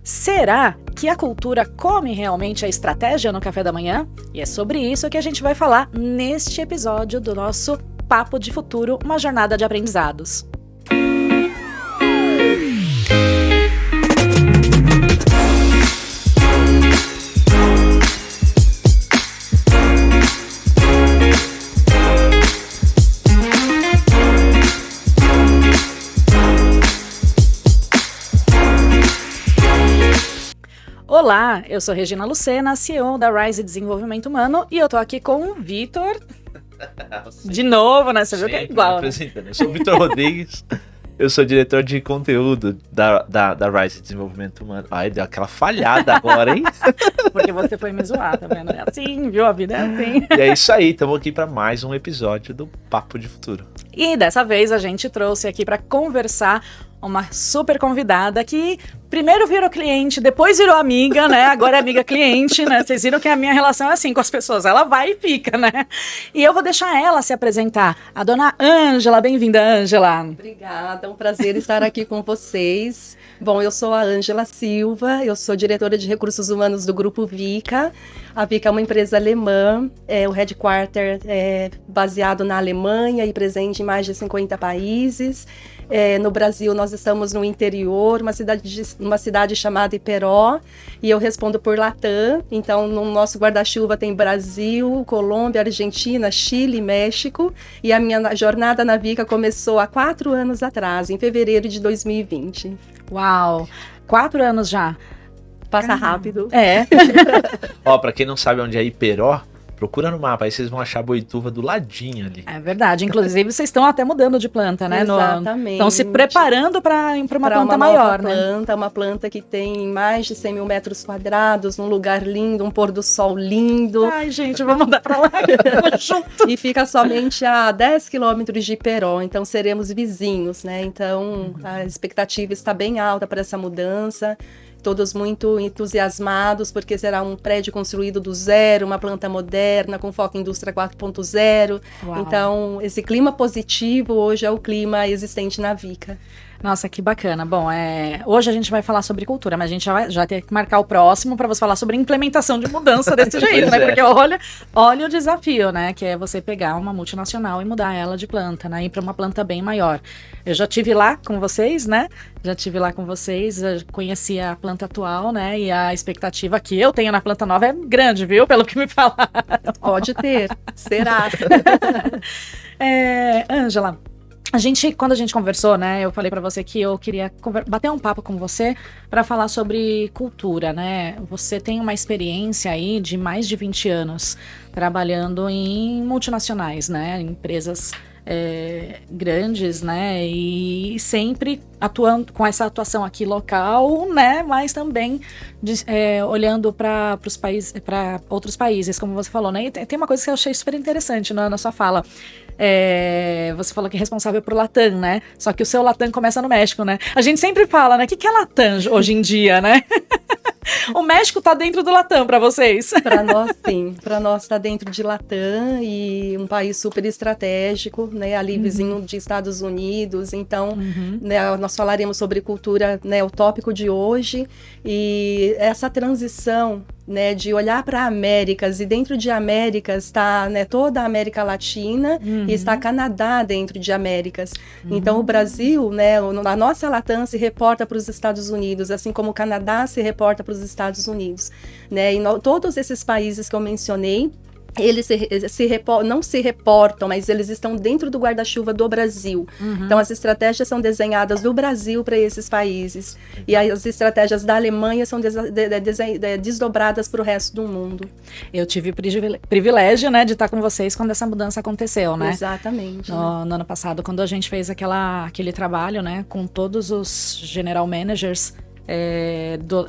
Será que a cultura come realmente a estratégia no café da manhã? E é sobre isso que a gente vai falar neste episódio do nosso Papo de Futuro, uma jornada de aprendizados. Olá, eu sou Regina Lucena, CEO da Rise Desenvolvimento Humano, e eu tô aqui com o Vitor. De novo, né? Você viu que é igual. Né? Eu sou o Vitor Rodrigues, eu sou diretor de conteúdo da Rise Desenvolvimento Humano. Ai, deu aquela falhada agora, hein? Porque você foi me zoar, tá vendo? É assim, viu? A vida é assim. E é isso aí, estamos aqui para mais um episódio do Papo de Futuro. E dessa vez a gente trouxe aqui para conversar uma super convidada que primeiro virou cliente, depois virou amiga, né? Agora é amiga cliente, né? Vocês viram que a minha relação é assim com as pessoas, ela vai e fica, né? E eu vou deixar ela se apresentar. A dona Ângela, bem-vinda, Ângela. Obrigada, é um prazer estar aqui com vocês. Bom, eu sou a Ângela Silva, eu sou diretora de recursos humanos do Grupo Vica. A Vica é uma empresa alemã, o headquarter é baseado na Alemanha e presente em mais de 50 países. No Brasil, nós estamos no interior, uma cidade chamada Iperó, e eu respondo por Latam. Então, no nosso guarda-chuva tem Brasil, Colômbia, Argentina, Chile e México. E a minha jornada na Vica começou há 4 anos atrás, em fevereiro de 2020. Uau! 4 anos já. Passa rápido. É. Ó, pra quem não sabe onde é Iperó, procura no mapa, aí vocês vão achar Boituva do ladinho ali. É verdade. Inclusive, vocês estão até mudando de planta, né? Exatamente. Estão se preparando para uma planta maior, né? Uma planta que tem mais de 100 mil metros quadrados, num lugar lindo, um pôr do sol lindo. Ai, gente, vou mandar para lá. Junto. E fica somente a 10 quilômetros de Iperó, então seremos vizinhos, né? Então, a expectativa está bem alta para essa mudança. Todos muito entusiasmados, porque será um prédio construído do zero, uma planta moderna, com foco em indústria 4.0. Então, esse clima positivo hoje é o clima existente na Vica. Nossa, que bacana. Bom, hoje a gente vai falar sobre cultura, mas a gente já tem que marcar o próximo para você falar sobre implementação de mudança desse jeito, né? Porque olha o desafio, né? Que é você pegar uma multinacional e mudar ela de planta, né? Ir para uma planta bem maior. Eu já tive lá com vocês, né? Já conheci a planta atual, né? E a expectativa que eu tenho na planta nova é grande, viu? Pelo que me falaram. Pode ter, será. Ângela, quando a gente conversou, né, eu falei pra você que eu queria bater um papo com você para falar sobre cultura, né? Você tem uma experiência aí de mais de 20 anos trabalhando em multinacionais, né? Empresas grandes, né? E sempre atuando com essa atuação aqui local, né? Mas também olhando para os países, para outros países, como você falou, né? E tem uma coisa que eu achei super interessante na sua fala. Você falou que é responsável por Latam, né? Só que o seu Latam começa no México, né? A gente sempre fala, né? O que é Latam hoje em dia, né? O México tá dentro do Latam para vocês? Para nós, sim. Para nós tá dentro de Latam e um país super estratégico, né? Ali vizinho de Estados Unidos. Então, né, nós falaremos sobre cultura, né? O tópico de hoje. E essa transição, né, de olhar para Américas, e dentro de Américas está, né, toda a América Latina e está Canadá dentro de Américas. Então o Brasil, né, a nossa Latam se reporta para os Estados Unidos, assim como o Canadá se reporta para os Estados Unidos, né, e todos esses países que eu mencionei, eles não se reportam, mas eles estão dentro do guarda-chuva do Brasil. Então, as estratégias são desenhadas do Brasil para esses países. E as estratégias da Alemanha são desdobradas para o resto do mundo. Eu tive o privilégio, né, de estar com vocês quando essa mudança aconteceu, né? Exatamente. No ano passado, quando a gente fez aquele trabalho, né, com todos os general managers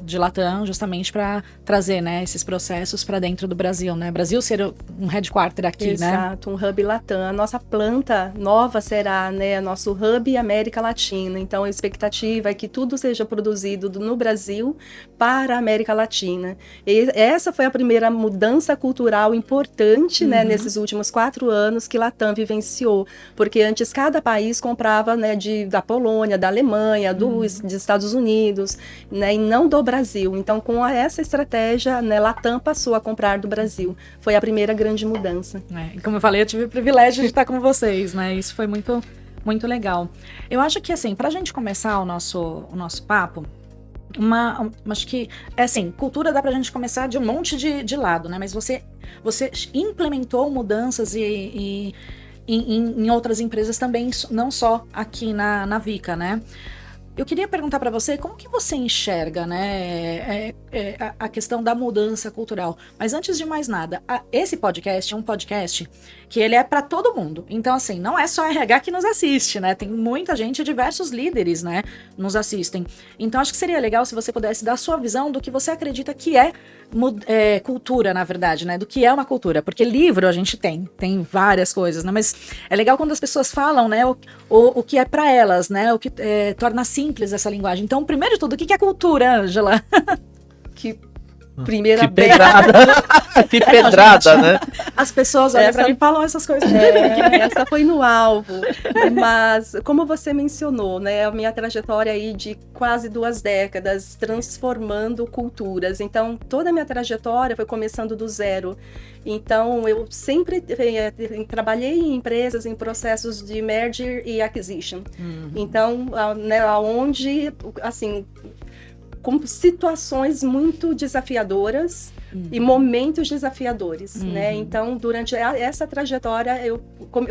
de Latam, justamente para trazer, né, esses processos para dentro do Brasil, né? Brasil ser um headquarter aqui, Exato, né? Exato, um hub Latam. A nossa planta nova será, né, nosso hub América Latina. Então, a expectativa é que tudo seja produzido no Brasil para a América Latina. E essa foi a primeira mudança cultural importante, né, nesses últimos 4 anos que Latam vivenciou. Porque antes cada país comprava, né, da Polônia, da Alemanha, dos Estados Unidos. né, e não do Brasil. Então, com essa estratégia, né, Latam passou a comprar do Brasil. Foi a primeira grande mudança. E como eu falei, eu tive o privilégio de estar com vocês, né? Isso foi muito, muito legal. Eu acho que, assim, pra gente começar o nosso papo, acho que, assim, cultura dá pra gente começar de um monte de lado, né? Mas você implementou mudanças em outras empresas também, não só aqui na Vika, né? Eu queria perguntar para você como que você enxerga, né, a questão da mudança cultural. Mas antes de mais nada, esse podcast é um podcast que ele é para todo mundo. Então, assim, não é só RH que nos assiste, né? Tem muita gente, diversos líderes, né, nos assistem. Então, acho que seria legal se você pudesse dar a sua visão do que você acredita que é cultura, na verdade, né? Do que é uma cultura. Porque livro a gente tem várias coisas, né? Mas é legal quando as pessoas falam, né, o que é para elas, né? O que torna simples essa linguagem. Então, primeiro de tudo, o que é cultura, Ângela? Que primeira que pedrada, que pedrada, né? As pessoas olham pra mim e falam essas coisas. Essa foi no alvo. Mas, como você mencionou, né, a minha trajetória aí de quase 2 décadas transformando culturas. Então, toda a minha trajetória foi começando do zero. Então, eu sempre trabalhei em empresas, em processos de merger e acquisition. Então, né, onde, assim, com situações muito desafiadoras e momentos desafiadores, né? Então, durante essa trajetória, eu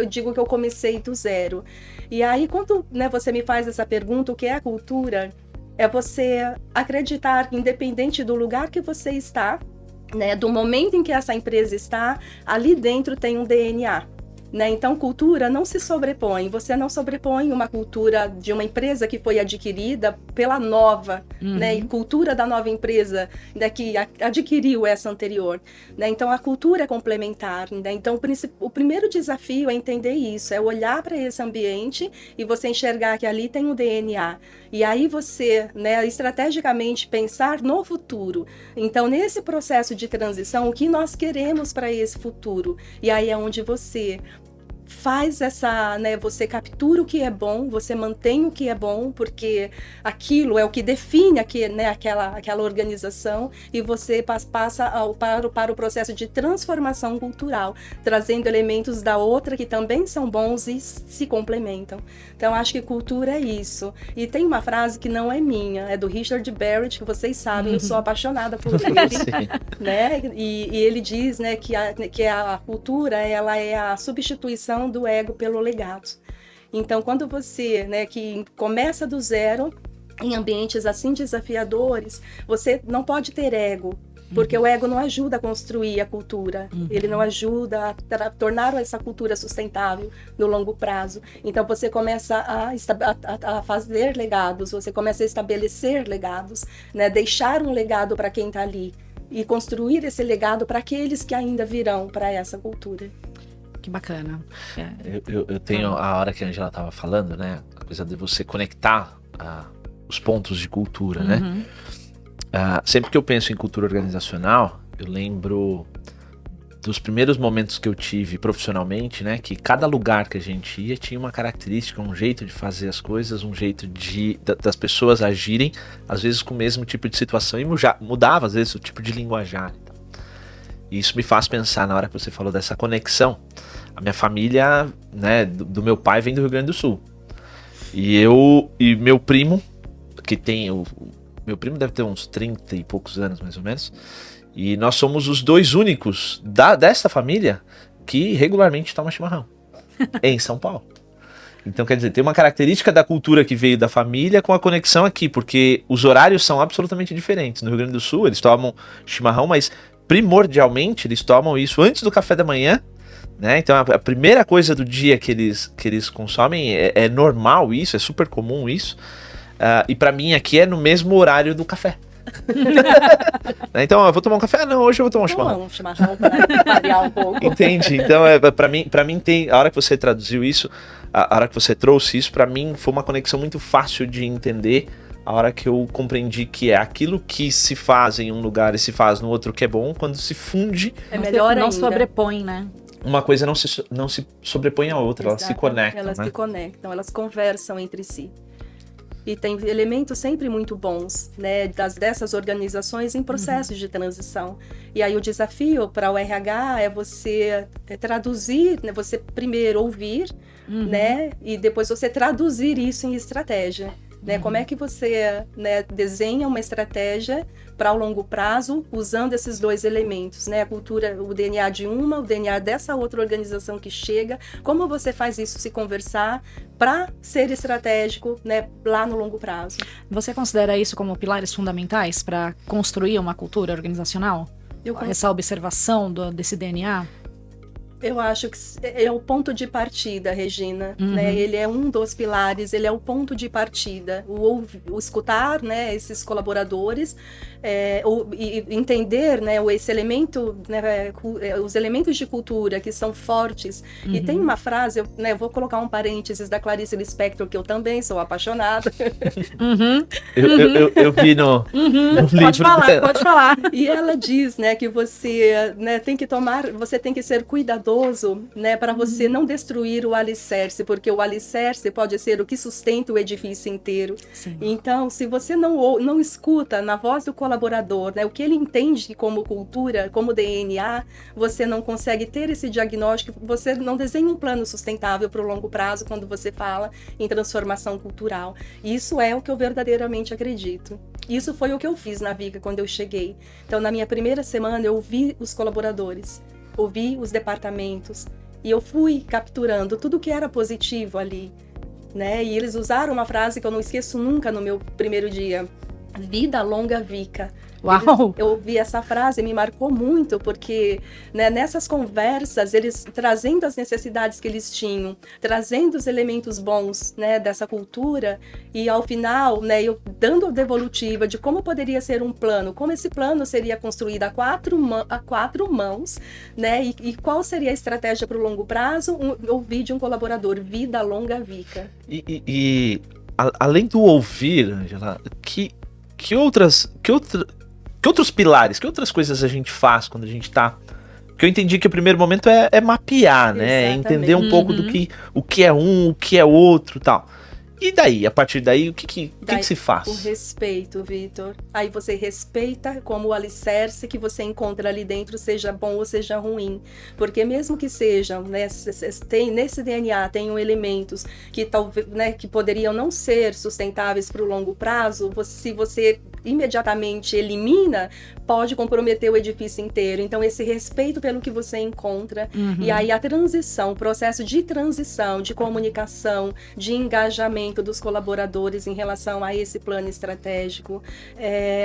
digo que eu comecei do zero. E aí, quando, né, você me faz essa pergunta, o que é a cultura? É você acreditar, independente do lugar que você está, né, do momento em que essa empresa está, ali dentro tem um DNA. Né? Então, cultura não se sobrepõe. Você não sobrepõe uma cultura de uma empresa que foi adquirida pela nova, né? E cultura da nova empresa, né, que adquiriu essa anterior. Né? Então, a cultura é complementar. Né? Então, o primeiro desafio é entender isso, é olhar para esse ambiente e você enxergar que ali tem um DNA. E aí você, né, estrategicamente pensar no futuro. Então, nesse processo de transição, o que nós queremos para esse futuro? E aí é onde você faz essa, né, você captura o que é bom, você mantém o que é bom, porque aquilo é o que define né, aquela organização, e você passa para o processo de transformação cultural, trazendo elementos da outra que também são bons e se complementam. Então, acho que cultura é isso. E tem uma frase que não é minha, é do Richard Barrett, que vocês sabem, eu sou apaixonada por ele, né? E ele diz, né, que a cultura, ela é a substituição do ego pelo legado. Então, quando você, né, que começa do zero, em ambientes assim desafiadores, você não pode ter ego, porque o ego não ajuda a construir a cultura, ele não ajuda a tornar essa cultura sustentável no longo prazo. Então, você começa a fazer legados, você começa a estabelecer legados, né, deixar um legado para quem está ali e construir esse legado para aqueles que ainda virão para essa cultura. Que bacana. Eu tenho a hora que a Angela estava falando, né? A coisa de você conectar os pontos de cultura, né? Sempre que eu penso em cultura organizacional, eu lembro dos primeiros momentos que eu tive profissionalmente, né? Que cada lugar que a gente ia tinha uma característica, um jeito de fazer as coisas, um jeito das pessoas agirem, às vezes com o mesmo tipo de situação, e mudava às vezes o tipo de linguajar. E isso me faz pensar, na hora que você falou dessa conexão, a minha família, né, do meu pai vem do Rio Grande do Sul. E meu primo, meu primo deve ter uns 30 e poucos anos, mais ou menos, e nós somos os 2 únicos dessa família que regularmente toma chimarrão, em São Paulo. Então, quer dizer, tem uma característica da cultura que veio da família com a conexão aqui, porque os horários são absolutamente diferentes. No Rio Grande do Sul, eles tomam chimarrão, mas primordialmente eles tomam isso antes do café da manhã, né? Então a primeira coisa do dia que eles consomem é normal isso, é super comum isso, e pra mim aqui é no mesmo horário do café. Então eu vou tomar um café? Não, hoje eu vou tomar um chimarrão. Um chimarrão para variar um pouco. Entende? Então pra mim tem, a hora que você traduziu isso, a hora que você trouxe isso, pra mim foi uma conexão muito fácil de entender. A hora que eu compreendi que é aquilo que se faz em um lugar e se faz no outro que é bom, quando se funde... É melhor ainda. Não sobrepõe, né? Uma coisa não se sobrepõe à outra, Exato. elas se conectam, Elas né? se conectam, elas conversam entre si. e tem elementos sempre muito bons, né, dessas organizações em processos de transição. E aí o desafio para o RH é você traduzir, né, você primeiro ouvir, né, e depois você traduzir isso em estratégia. Né? Como é que você, né, desenha uma estratégia para o longo prazo usando esses dois elementos, né? A cultura, o DNA de uma, o DNA dessa outra organização que chega. Como você faz isso se conversar para ser estratégico, né, lá no longo prazo? Você considera isso como pilares fundamentais para construir uma cultura organizacional? Essa observação desse DNA? Eu acho que é o ponto de partida, Regina, né? Ele é um dos pilares, ele é o ponto de partida. O escutar, né, esses colaboradores, e entender, né, esse elemento, né, os elementos de cultura que são fortes. E tem uma frase, eu vou colocar um parênteses da Clarice Lispector, que eu também sou apaixonada. Eu vi no livro. Pode falar, pode falar. E ela diz, né, que você, né, você tem que ser cuidadoso, né, para você não destruir o alicerce, porque o alicerce pode ser o que sustenta o edifício inteiro. Sim. Então, se você não escuta na voz do colaborador, né, o que ele entende como cultura, como DNA, você não consegue ter esse diagnóstico, você não desenha um plano sustentável para o longo prazo quando você fala em transformação cultural. Isso é o que eu verdadeiramente acredito. Isso foi o que eu fiz na Viga quando eu cheguei. Então, na minha primeira semana, eu ouvi os colaboradores, ouvi os departamentos e eu fui capturando tudo que era positivo ali, né? E eles usaram uma frase que eu não esqueço nunca no meu primeiro dia: vida longa Vica. Uau! Eu ouvi essa frase, me marcou muito, porque, né, nessas conversas, eles trazendo as necessidades que eles tinham, trazendo os elementos bons, né, dessa cultura, e ao final, né, eu dando a devolutiva de como poderia ser um plano, como esse plano seria construído a quatro mãos, né, e qual seria a estratégia para o longo prazo, eu ouvi de um colaborador: vida longa Vica. Além do ouvir, Ângela, que outros pilares, que outras coisas a gente faz quando a gente tá... Porque eu entendi que o primeiro momento é mapear, né? É entender um pouco o que é um, o que é outro e tal. E daí, a partir daí, o que se faz? O respeito, Vitor. Aí você respeita como o alicerce que você encontra ali dentro, seja bom ou seja ruim. Porque mesmo que sejam, né, nesse DNA tenham elementos que talvez, né, que poderiam não ser sustentáveis para o longo prazo, se você imediatamente elimina, pode comprometer o edifício inteiro. Então, esse respeito pelo que você encontra, e aí a transição, o processo de transição, de comunicação, de engajamento dos colaboradores em relação a esse plano estratégico,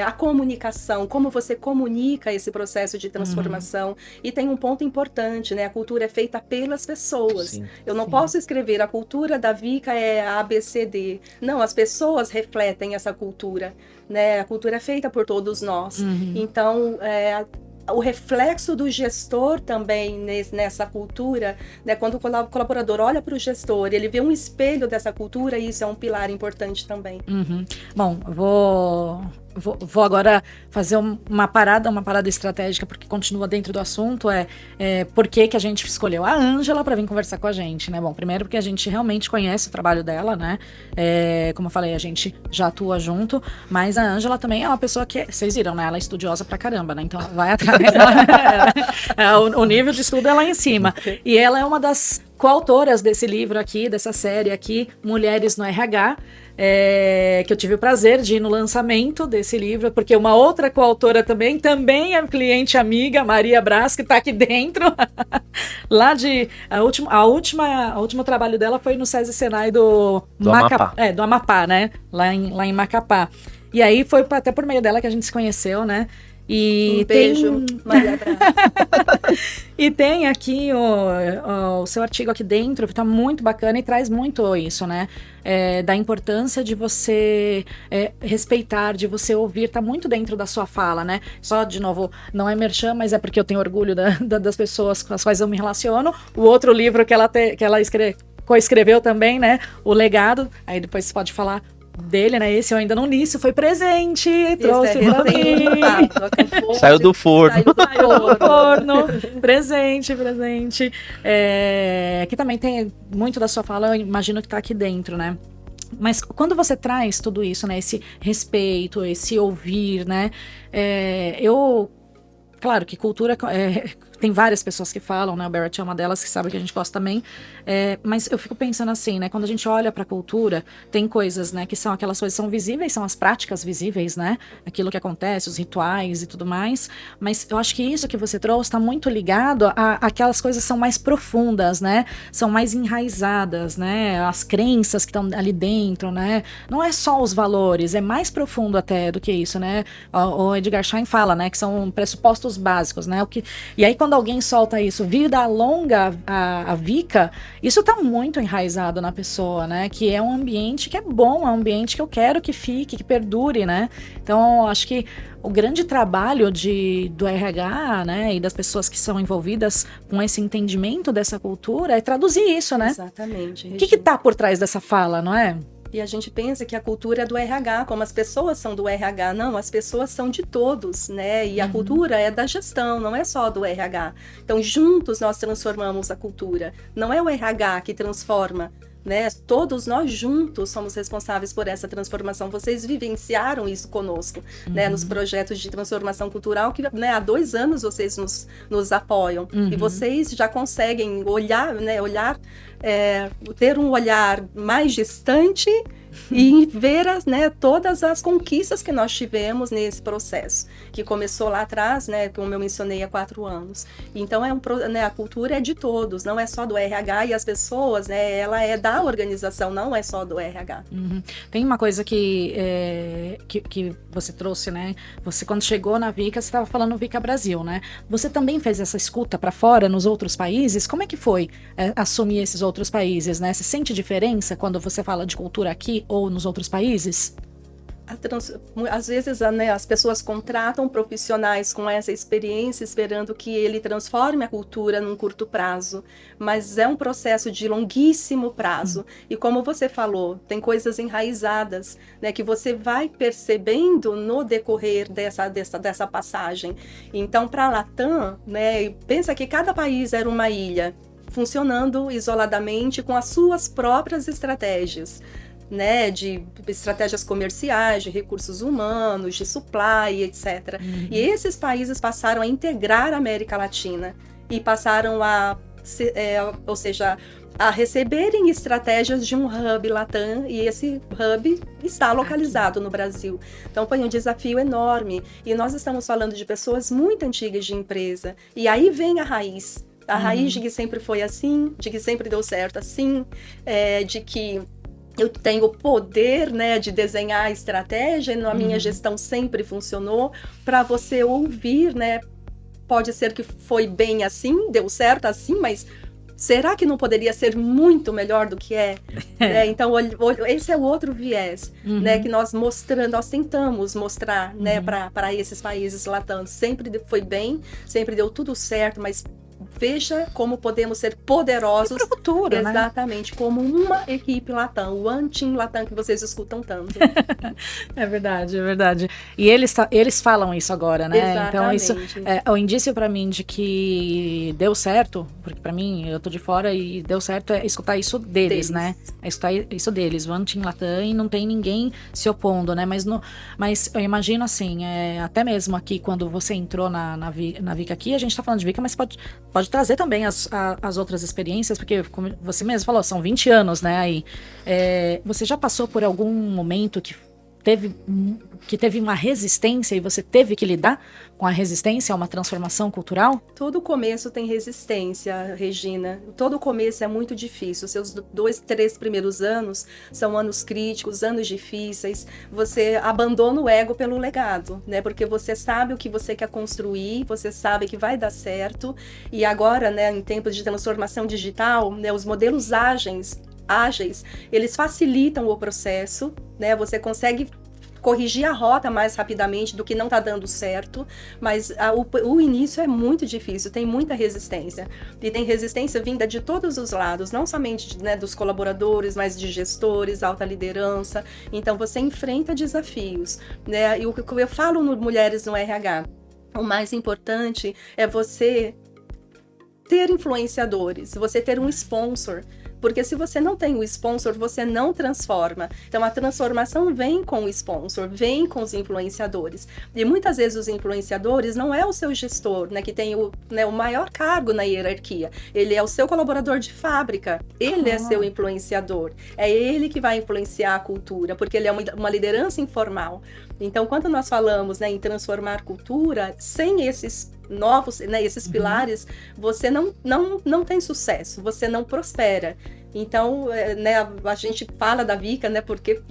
a comunicação, como você comunica esse processo de transformação. E tem um ponto importante, né? A cultura é feita pelas pessoas. Sim, eu não posso escrever a cultura da Vica é ABCD. Não, as pessoas refletem essa cultura, né? A cultura é feita por todos nós. Então, o reflexo do gestor também nessa cultura, né? Quando o colaborador olha para o gestor, ele vê um espelho dessa cultura, e isso é um pilar importante também. Bom, vou agora fazer uma parada estratégica, porque continua dentro do assunto, por que a gente escolheu a Ângela para vir conversar com a gente, né? Bom, primeiro porque a gente realmente conhece o trabalho dela, né? Como eu falei, a gente já atua junto, mas a Ângela também é uma pessoa que, vocês viram, né? Ela é estudiosa pra caramba, né? Então ela vai atrás, o nível de estudo é lá em cima. E ela é uma das coautoras desse livro aqui, dessa série aqui, Mulheres no RH, que eu tive o prazer de ir no lançamento desse livro, porque uma outra coautora também é cliente amiga, Maria Brás, que está aqui dentro. Lá o último trabalho dela foi no SESI Senai do Amapá. Do Amapá, né? Lá em Macapá. E aí foi até por meio dela que a gente se conheceu, né? E beijo, Maria Brás. E tem aqui o seu artigo aqui dentro, que tá muito bacana e traz muito isso, né? Da importância de você respeitar, de você ouvir, tá muito dentro da sua fala, né? Só, de novo, não é merchan, mas é porque eu tenho orgulho das pessoas com as quais eu me relaciono. O outro livro que ela coescreveu também, né? O Legado, aí depois você pode falar dele, né? Esse eu ainda não li, isso foi presente, trouxe pra mim. Saiu do forno. Presente. Que também tem muito da sua fala, eu imagino que tá aqui dentro, né? Mas quando você traz tudo isso, né, esse respeito, esse ouvir, né, claro que cultura, tem várias pessoas que falam, né, o Barrett é uma delas que sabe que a gente gosta também, mas eu fico pensando assim, né, quando a gente olha pra cultura, tem coisas, né, que são aquelas coisas que são visíveis, são as práticas visíveis, né, aquilo que acontece, os rituais e tudo mais, mas eu acho que isso que você trouxe tá muito ligado a aquelas coisas que são mais profundas, né, são mais enraizadas, né, as crenças que estão ali dentro, né, não é só os valores, é mais profundo até do que isso, né, o Edgar Schein fala, né, que são pressupostos básicos, né, e aí quando alguém solta isso, vida longa a Vika, isso tá muito enraizado na pessoa, né? Que é um ambiente que é bom, é um ambiente que eu quero que fique, que perdure, né? Então, acho que o grande trabalho do RH, né, e das pessoas que são envolvidas com esse entendimento dessa cultura é traduzir isso, né? Exatamente. O que tá por trás dessa fala, não é? E a gente pensa que a cultura é do RH, como as pessoas são do RH. Não, as pessoas são de todos, né? E a cultura é da gestão, não é só do RH. Então, juntos nós transformamos a cultura. Não é o RH que transforma, né? Todos nós juntos somos responsáveis por essa transformação. Vocês vivenciaram isso conosco, né? Nos projetos de transformação cultural, que, né, há 2 anos vocês nos apoiam. E vocês já conseguem olhar, né? Ter um olhar mais distante e ver todas as conquistas que nós tivemos nesse processo, que começou lá atrás, né, como eu mencionei, há 4 anos. Então, a cultura é de todos, não é só do RH, e as pessoas, né, ela é da organização, não é só do RH. Tem uma coisa que você trouxe, né, você quando chegou na Vika, você estava falando Vika Brasil, né, você também fez essa escuta para fora, nos outros países? Como é que foi assumir esses outros países, né? Você sente diferença quando você fala de cultura aqui ou nos outros países? Às vezes, né, as pessoas contratam profissionais com essa experiência esperando que ele transforme a cultura num curto prazo, mas é um processo de longuíssimo prazo. E como você falou, tem coisas enraizadas, né, que você vai percebendo no decorrer dessa passagem. Então, para a Latam, né, pensa que cada país era uma ilha, funcionando isoladamente com as suas próprias estratégias, né, de estratégias comerciais, de recursos humanos, de supply, etc. E esses países passaram a integrar a América Latina e passaram ou seja, a receberem estratégias de um hub Latam, e esse hub está localizado no Brasil. Então foi um desafio enorme, e nós estamos falando de pessoas muito antigas de empresa, e aí vem a raiz. A raiz de que sempre foi assim, de que sempre deu certo assim, de que eu tenho o poder, né, de desenhar a estratégia, a minha gestão sempre funcionou. Para você ouvir, né, pode ser que foi bem assim, deu certo assim, mas será que não poderia ser muito melhor do que é? Então, esse é o outro viés, né, que nós tentamos mostrar, né, para esses países latãs. Sempre foi bem, sempre deu tudo certo, mas veja como podemos ser poderosos para o futuro, exatamente, né? Como uma equipe Latam, o One Team Latam que vocês escutam tanto. É verdade, é verdade. E eles falam isso agora, né? Exatamente. Então isso é o indício para mim de que deu certo, porque para mim, eu tô de fora e deu certo, é escutar isso deles, né? É escutar isso deles, One Team Latam, e não tem ninguém se opondo, né? Mas eu imagino assim, até mesmo aqui, quando você entrou na Vika aqui, a gente tá falando de Vika, mas pode trazer também as outras experiências, porque como você mesmo falou, são 20 anos, né, aí. Você já passou por algum momento que teve uma resistência e você teve que lidar com a resistência a uma transformação cultural? Todo começo tem resistência, Regina. Todo começo é muito difícil. Os seus 2, 3 primeiros anos são anos críticos, anos difíceis. Você abandona o ego pelo legado, né? Porque você sabe o que você quer construir, você sabe que vai dar certo. E agora, né, em tempos de transformação digital, né, os modelos ágeis, eles facilitam o processo, né? Você consegue corrigir a rota mais rapidamente do que não está dando certo, mas o início é muito difícil, tem muita resistência. E tem resistência vinda de todos os lados, não somente, né, dos colaboradores, mas de gestores, alta liderança. Então você enfrenta desafios, né? E o que eu falo no Mulheres no RH, o mais importante é você ter influenciadores, você ter um sponsor, Porque se você não tem o sponsor, você não transforma. Então a transformação vem com o sponsor, vem com os influenciadores. E muitas vezes os influenciadores não é o seu gestor, né, que tem o maior cargo na hierarquia. Ele é o seu colaborador de fábrica. Ele é seu influenciador. É ele que vai influenciar a cultura, porque ele é uma liderança informal. Então, quando nós falamos, né, em transformar cultura, sem esses novos, né, esses pilares, você não tem sucesso, você não prospera. Então, né, a gente fala da Vika, né, porque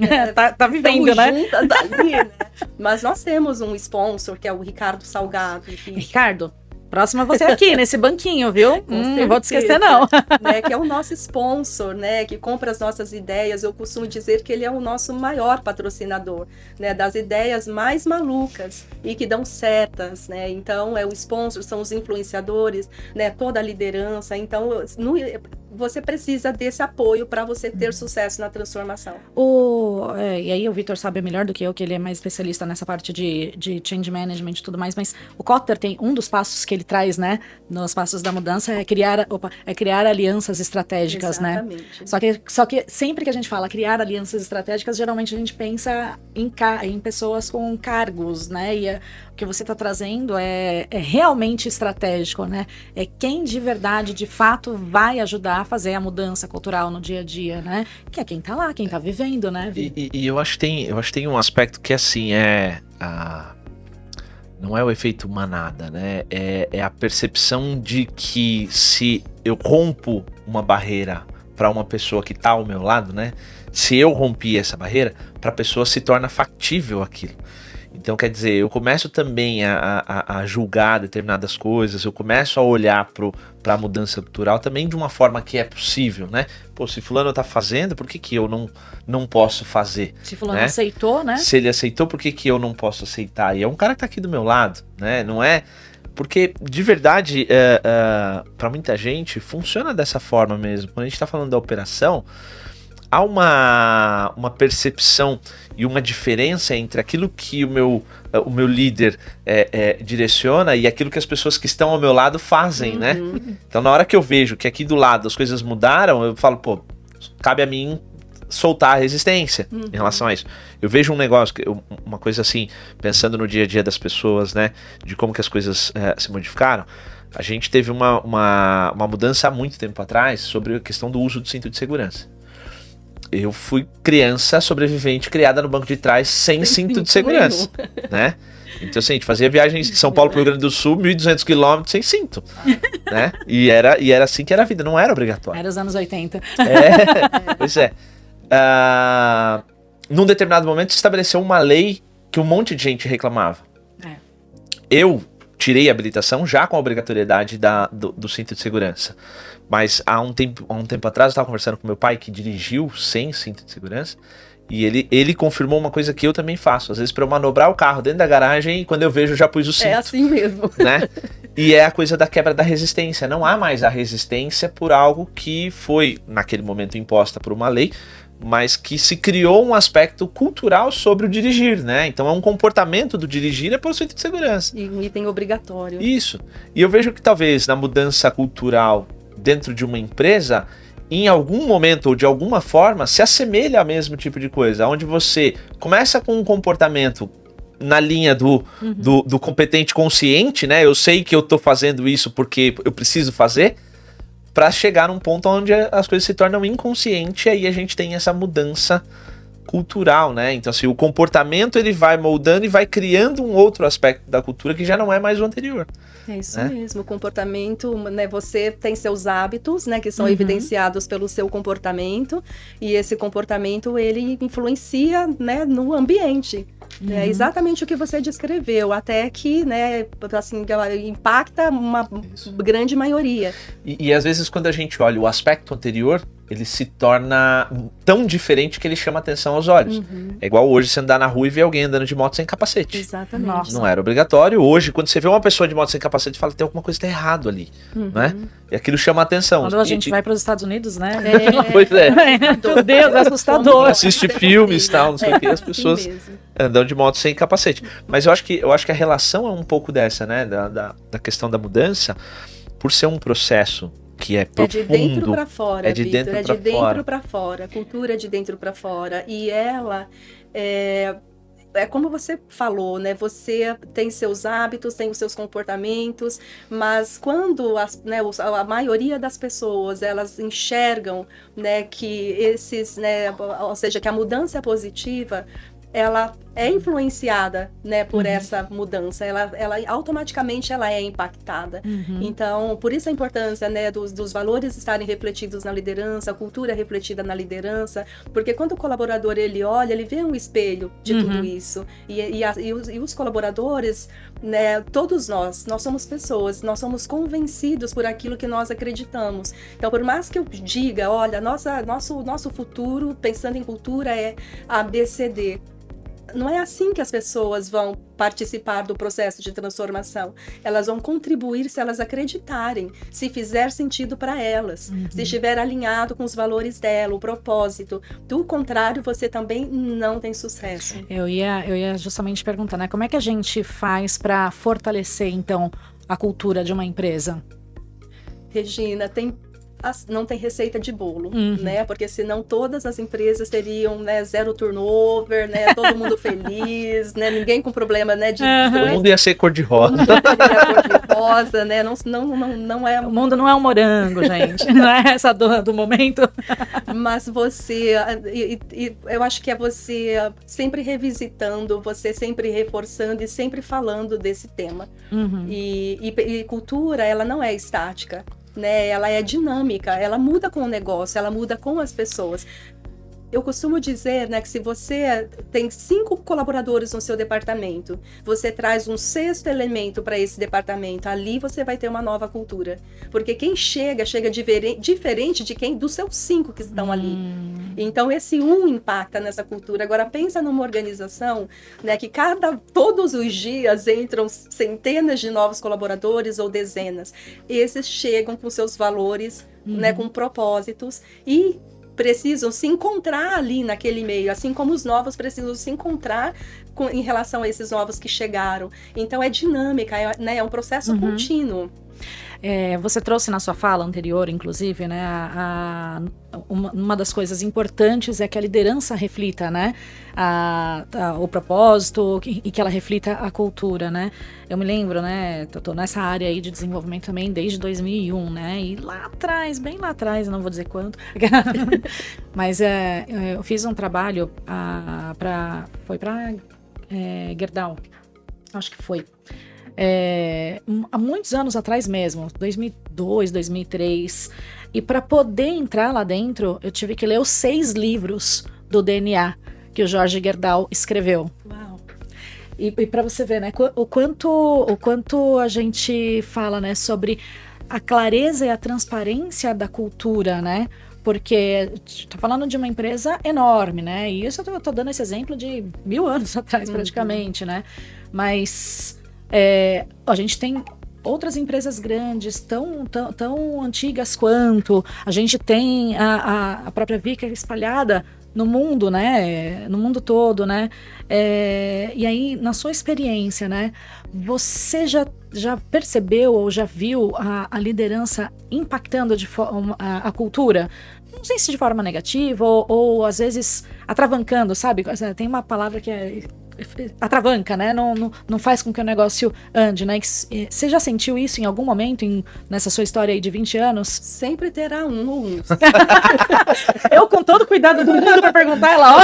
tá vivendo, né? Juntas ali, né? Mas nós temos um sponsor, que é o Ricardo Salgado. Que... Ricardo, próxima você aqui, nesse banquinho, viu? Não vou te esquecer, não. Né, que é o nosso sponsor, né? Que compra as nossas ideias. Eu costumo dizer que ele é o nosso maior patrocinador, né? Das ideias mais malucas e que dão certas, né? Então, o sponsor, são os influenciadores, né? Toda a liderança. Então, você precisa desse apoio para você ter sucesso na transformação. E aí o Vitor sabe melhor do que eu, que ele é mais especialista nessa parte de change management e tudo mais, mas o Kotler tem um dos passos que ele traz, né, nos passos da mudança, é criar alianças estratégicas. Exatamente. Né? Só que sempre que a gente fala criar alianças estratégicas, geralmente a gente pensa em pessoas com cargos, né, e o que você está trazendo é realmente estratégico, né, é quem de verdade, de fato, vai ajudar a fazer a mudança cultural no dia a dia, né, que é quem tá lá, quem tá vivendo, né. E eu acho que tem um aspecto que assim, não é o efeito manada, né? É a percepção de que se eu rompo uma barreira para uma pessoa que está ao meu lado, né? Se eu rompi essa barreira, para a pessoa se torna factível aquilo. Então, quer dizer, eu começo também a julgar determinadas coisas, eu começo a olhar para a mudança cultural também de uma forma que é possível, né? Pô, se fulano tá fazendo, por que eu não posso fazer? Se fulano aceitou, né? Se ele aceitou, por que eu não posso aceitar? E é um cara que tá aqui do meu lado, né? Não é... Porque, de verdade, para muita gente, funciona dessa forma mesmo. Quando a gente tá falando da operação, há uma percepção e uma diferença entre aquilo que o meu líder direciona e aquilo que as pessoas que estão ao meu lado fazem, né? Então, na hora que eu vejo que aqui do lado as coisas mudaram, eu falo, pô, cabe a mim soltar a resistência em relação a isso. Eu vejo um negócio, uma coisa assim, pensando no dia a dia das pessoas, né? De como que as coisas se modificaram. A gente teve uma mudança há muito tempo atrás sobre a questão do uso do cinto de segurança. Eu fui criança sobrevivente criada no banco de trás sem cinto de segurança, né? Então, assim, a gente fazia viagens de São Paulo para o Rio Grande do Sul, 1.200 quilômetros sem cinto, né? E era assim que era a vida, não era obrigatório. Era os anos 80. Pois é. Num determinado momento se estabeleceu uma lei que um monte de gente reclamava. Eu tirei a habilitação já com a obrigatoriedade do cinto de segurança. Mas há um tempo atrás eu estava conversando com meu pai, que dirigiu sem cinto de segurança, e ele confirmou uma coisa que eu também faço. Às vezes, para eu manobrar o carro dentro da garagem, quando eu vejo, eu já pus o cinto. É assim mesmo. Né? E é a coisa da quebra da resistência. Não há mais a resistência por algo que foi, naquele momento, imposta por uma lei, mas que se criou um aspecto cultural sobre o dirigir, né? Então é um comportamento do dirigir pelo cinto de segurança. E um item obrigatório. Isso. E eu vejo que talvez na mudança cultural dentro de uma empresa, em algum momento ou de alguma forma, se assemelha ao mesmo tipo de coisa, onde você começa com um comportamento na linha do competente consciente, né? Eu sei que eu tô fazendo isso porque eu preciso fazer, para chegar num ponto onde as coisas se tornam inconscientes, e aí a gente tem essa mudança cultural, né? Então, assim, o comportamento ele vai moldando e vai criando um outro aspecto da cultura que já não é mais o anterior. É isso mesmo, o comportamento, né? Você tem seus hábitos, né? Que são evidenciados pelo seu comportamento, e esse comportamento ele influencia, né? No ambiente. É exatamente o que você descreveu, até que, né, assim, impacta uma grande maioria. E às vezes quando a gente olha o aspecto anterior, ele se torna tão diferente que ele chama atenção aos olhos. É igual hoje você andar na rua e ver alguém andando de moto sem capacete. Exatamente. Nossa. Não era obrigatório. Hoje, quando você vê uma pessoa de moto sem capacete, fala, tem alguma coisa que tá errado ali, né? E aquilo chama atenção. Quando a gente vai para os Estados Unidos, né? Pois é. Meu Deus, é assustador. Assiste filmes e tal, não sei o que, as pessoas andam de moto sem capacete. Mas eu acho que a relação é um pouco dessa, né? Da questão da mudança, por ser um processo que é profundo. É de dentro para fora, é de Vitor, dentro é pra de dentro fora. para fora. A cultura é de dentro para fora. E ela é como você falou, né? Você tem seus hábitos, tem os seus comportamentos, mas quando a maioria das pessoas elas enxergam, né, que esses, né, ou seja, que a mudança é positiva, ela é influenciada, né, por essa mudança, ela automaticamente ela é impactada. Então, por isso a importância, né, dos valores estarem refletidos na liderança, a cultura refletida na liderança, porque quando o colaborador ele olha, ele vê um espelho de tudo isso. E os colaboradores, né, todos nós somos pessoas, nós somos convencidos por aquilo que nós acreditamos. Então, por mais que eu diga, olha, nosso futuro, pensando em cultura, é ABCD. Não é assim que as pessoas vão participar do processo de transformação. Elas vão contribuir se elas acreditarem, se fizer sentido para elas, se estiver alinhado com os valores dela, o propósito. Do contrário, você também não tem sucesso. Eu ia justamente perguntar, né? Como é que a gente faz para fortalecer, então, a cultura de uma empresa? Regina, não tem receita de bolo, né? Porque senão todas as empresas teriam, né, zero turnover, né? Todo mundo feliz, né? Ninguém com problema, né? O mundo ia ser cor-de-rosa. Cor-de-rosa, né? Não é... O mundo não é um morango, gente. Não é essa do momento. Mas você... eu acho que é você sempre revisitando, você sempre reforçando e sempre falando desse tema. E cultura, ela não é estática. Né, ela é dinâmica, ela muda com o negócio, ela muda com as pessoas. Eu costumo dizer, né, que se você tem 5 colaboradores no seu departamento, você traz um 6º elemento para esse departamento, ali você vai ter uma nova cultura. Porque quem chega diferente de quem dos seus 5 que estão ali. Então esse impacta nessa cultura. Agora pensa numa organização, né, que todos os dias entram centenas de novos colaboradores ou dezenas. Esses chegam com seus valores, né, com propósitos e precisam se encontrar ali naquele meio, assim como os novos precisam se encontrar em relação a esses novos que chegaram. Então é dinâmica, né, é um processo contínuo. Você trouxe na sua fala anterior, inclusive, né, uma das coisas importantes é que a liderança reflita, né, o propósito e que ela reflita a cultura, né. Eu me lembro, né, tô nessa área aí de desenvolvimento também desde 2001, né, e lá atrás, bem lá atrás, eu não vou dizer quanto, mas eu fiz um trabalho foi para Gerdau, acho que foi. Há muitos anos atrás mesmo, 2002, 2003, e para poder entrar lá dentro, eu tive que ler os 6 livros do DNA que o Jorge Gerdau escreveu. Uau. E para você ver, né, o quanto a gente fala, né, sobre a clareza e a transparência da cultura, né? Porque tá falando de uma empresa enorme, né? E isso eu tô dando esse exemplo de 1000 anos atrás, praticamente, né? Mas a gente tem outras empresas grandes, tão antigas quanto. A gente tem a própria Vica espalhada no mundo, né? No mundo todo, né? E aí, na sua experiência, né? Você já percebeu ou já viu a liderança impactando a cultura? Não sei se de forma negativa ou às vezes atravancando, sabe? Tem uma palavra que é atravanca, né? Não faz com que o negócio ande, né? Você já sentiu isso em algum momento nessa sua história aí de 20 anos? Sempre terá um ou uns. Eu, com todo cuidado do mundo pra perguntar, ela, ó.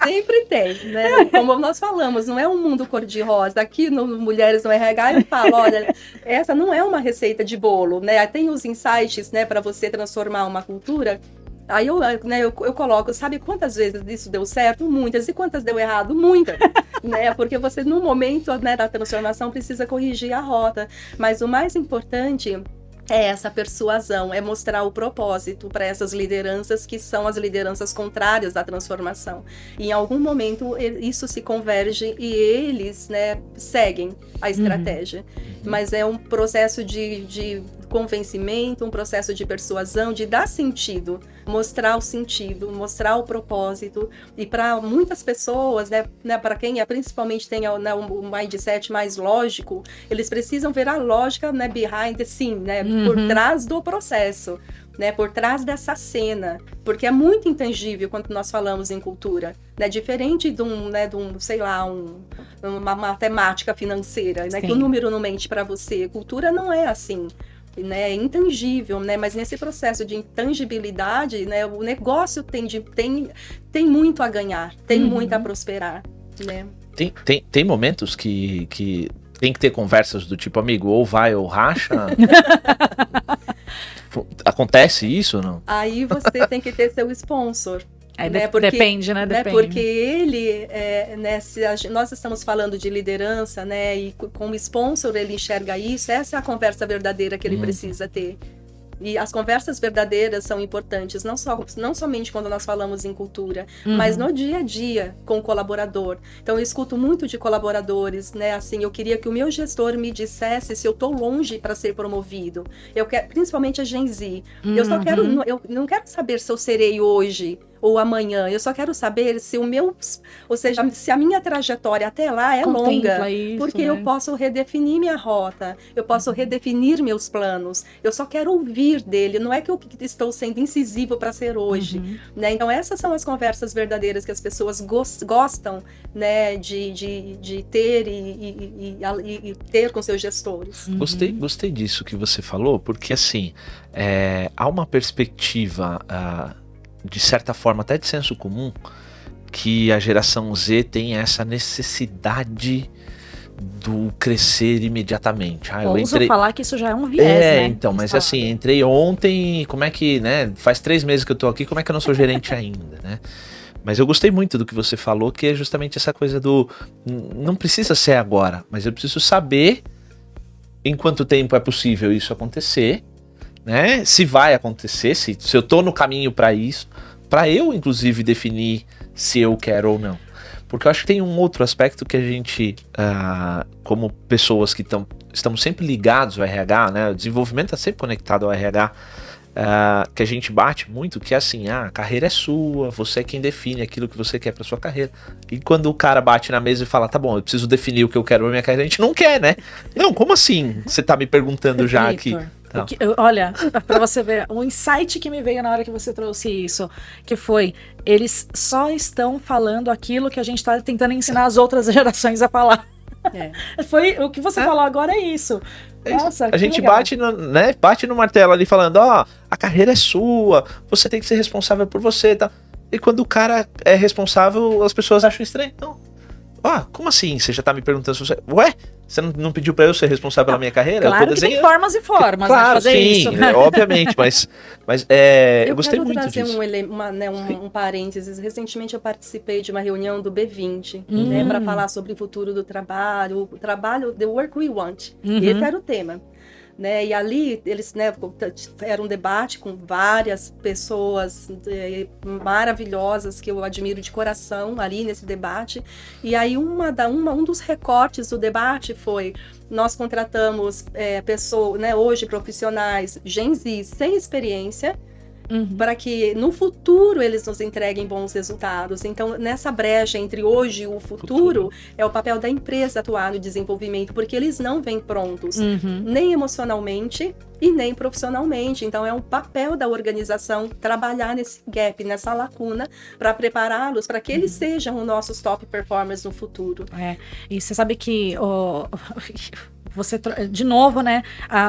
Sempre tem, né? Como nós falamos, não é um mundo cor-de-rosa. Aqui no Mulheres no RH eu falo, olha, essa não é uma receita de bolo, né? Tem os insights, né, para você transformar uma cultura. Aí eu coloco, sabe quantas vezes isso deu certo? Muitas. E quantas deu errado? Muitas. Né? Porque você, no momento, né, da transformação, precisa corrigir a rota. Mas o mais importante é essa persuasão, é mostrar o propósito para essas lideranças que são as lideranças contrárias da transformação. E em algum momento isso se converge e eles, né, seguem a estratégia. Mas é um processo de convencimento, um processo de persuasão, de dar sentido, mostrar o sentido, mostrar o propósito. E para muitas pessoas, né, para quem principalmente tem um mindset mais lógico, eles precisam ver a lógica, né, behind the scene, né, por trás do processo, né, por trás dessa cena, porque é muito intangível quando nós falamos em cultura, né, diferente de sei lá, uma matemática financeira, né, que o número não mente para você. Cultura não é assim, né, é intangível, né, mas nesse processo de intangibilidade, né, o negócio tem muito a ganhar, tem muito a prosperar, né. Tem momentos que tem que ter conversas do tipo, amigo, ou vai ou racha. Acontece isso ou não? Aí você tem que ter seu sponsor. Né? Depende, né? Depende. Porque ele, né, se nós estamos falando de liderança, né, e como sponsor ele enxerga isso, essa é a conversa verdadeira que ele precisa ter. E as conversas verdadeiras são importantes, não somente quando nós falamos em cultura, mas no dia a dia com o colaborador. Então eu escuto muito de colaboradores, né? Assim, eu queria que o meu gestor me dissesse se eu estou longe para ser promovido. Eu quero, principalmente a Gen Z. Eu não quero saber se eu serei hoje ou amanhã, eu só quero saber se se a minha trajetória até lá é longa, isso, porque né? eu posso redefinir minha rota, eu posso redefinir meus planos, eu só quero ouvir dele, não é que eu estou sendo incisivo para ser hoje, né? Então essas são as conversas verdadeiras que as pessoas gostam, né, de ter e ter com seus gestores. Gostei disso que você falou, porque assim, há uma perspectiva de certa forma, até de senso comum, que a geração Z tem essa necessidade do crescer imediatamente. Eu ouso falar que isso já é um viés, né? Então, mas assim, entrei ontem, como é que, né, faz 3 meses que eu tô aqui, como é que eu não sou gerente ainda, né? Mas eu gostei muito do que você falou, que é justamente essa coisa do, não precisa ser agora, mas eu preciso saber em quanto tempo é possível isso acontecer, né? Se vai acontecer, se eu tô no caminho para isso, para eu inclusive definir se eu quero ou não. Porque eu acho que tem um outro aspecto que a gente, como pessoas que estamos sempre ligados ao RH, né? O desenvolvimento está sempre conectado ao RH, que a gente bate muito, que é assim, a carreira é sua, você é quem define aquilo que você quer para sua carreira. E quando o cara bate na mesa e fala, tá bom, eu preciso definir o que eu quero pra minha carreira, a gente não quer, né? Não, como assim? Você tá me perguntando já aqui. Olha, pra você ver, o insight que me veio na hora que você trouxe isso, que foi, eles só estão falando aquilo que a gente tá tentando ensinar as outras gerações a falar. Foi o que você falou agora, é isso. Nossa, a gente legal. bate no martelo ali falando, a carreira é sua, você tem que ser responsável por você, tá? E quando o cara é responsável, as pessoas acham estranho. Não. Como assim? Você já tá me perguntando se você... Ué? Você não pediu pra eu ser responsável pela minha carreira? Claro que tem formas e formas, claro, né, fazer sim, isso. Obviamente, mas eu gostei muito disso. Eu quero trazer um parênteses. Recentemente eu participei de uma reunião do B20, né, para falar sobre o futuro do trabalho, the work we want. Esse era o tema. Né, e ali eles, né, era um debate com várias pessoas maravilhosas que eu admiro de coração ali nesse debate. E aí um dos recortes do debate foi: nós contratamos pessoas, né, hoje profissionais Gen Z sem experiência, para que no futuro eles nos entreguem bons resultados. Então, nessa brecha entre hoje e o futuro, é o papel da empresa atuar no desenvolvimento, porque eles não vêm prontos, nem emocionalmente e nem profissionalmente. Então, é um papel da organização trabalhar nesse gap, nessa lacuna, para prepará-los para que eles sejam os nossos top performers no futuro. E você sabe que... Você, de novo, né,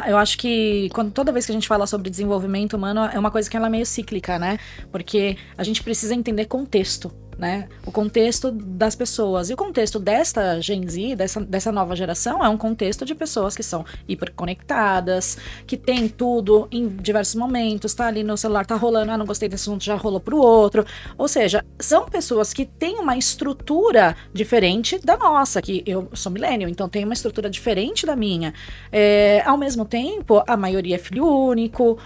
eu acho que toda vez que a gente fala sobre desenvolvimento humano, é uma coisa que ela é meio cíclica, né, porque a gente precisa entender contexto, né, o contexto das pessoas, e o contexto desta Gen Z, dessa nova geração, é um contexto de pessoas que são hiperconectadas, que tem tudo em diversos momentos, tá ali no celular, tá rolando, não gostei desse assunto, já rolou pro outro, ou seja, são pessoas que têm uma estrutura diferente da nossa, que eu sou millennial, então tem uma estrutura diferente da minha, ao mesmo tempo, a maioria é filho único,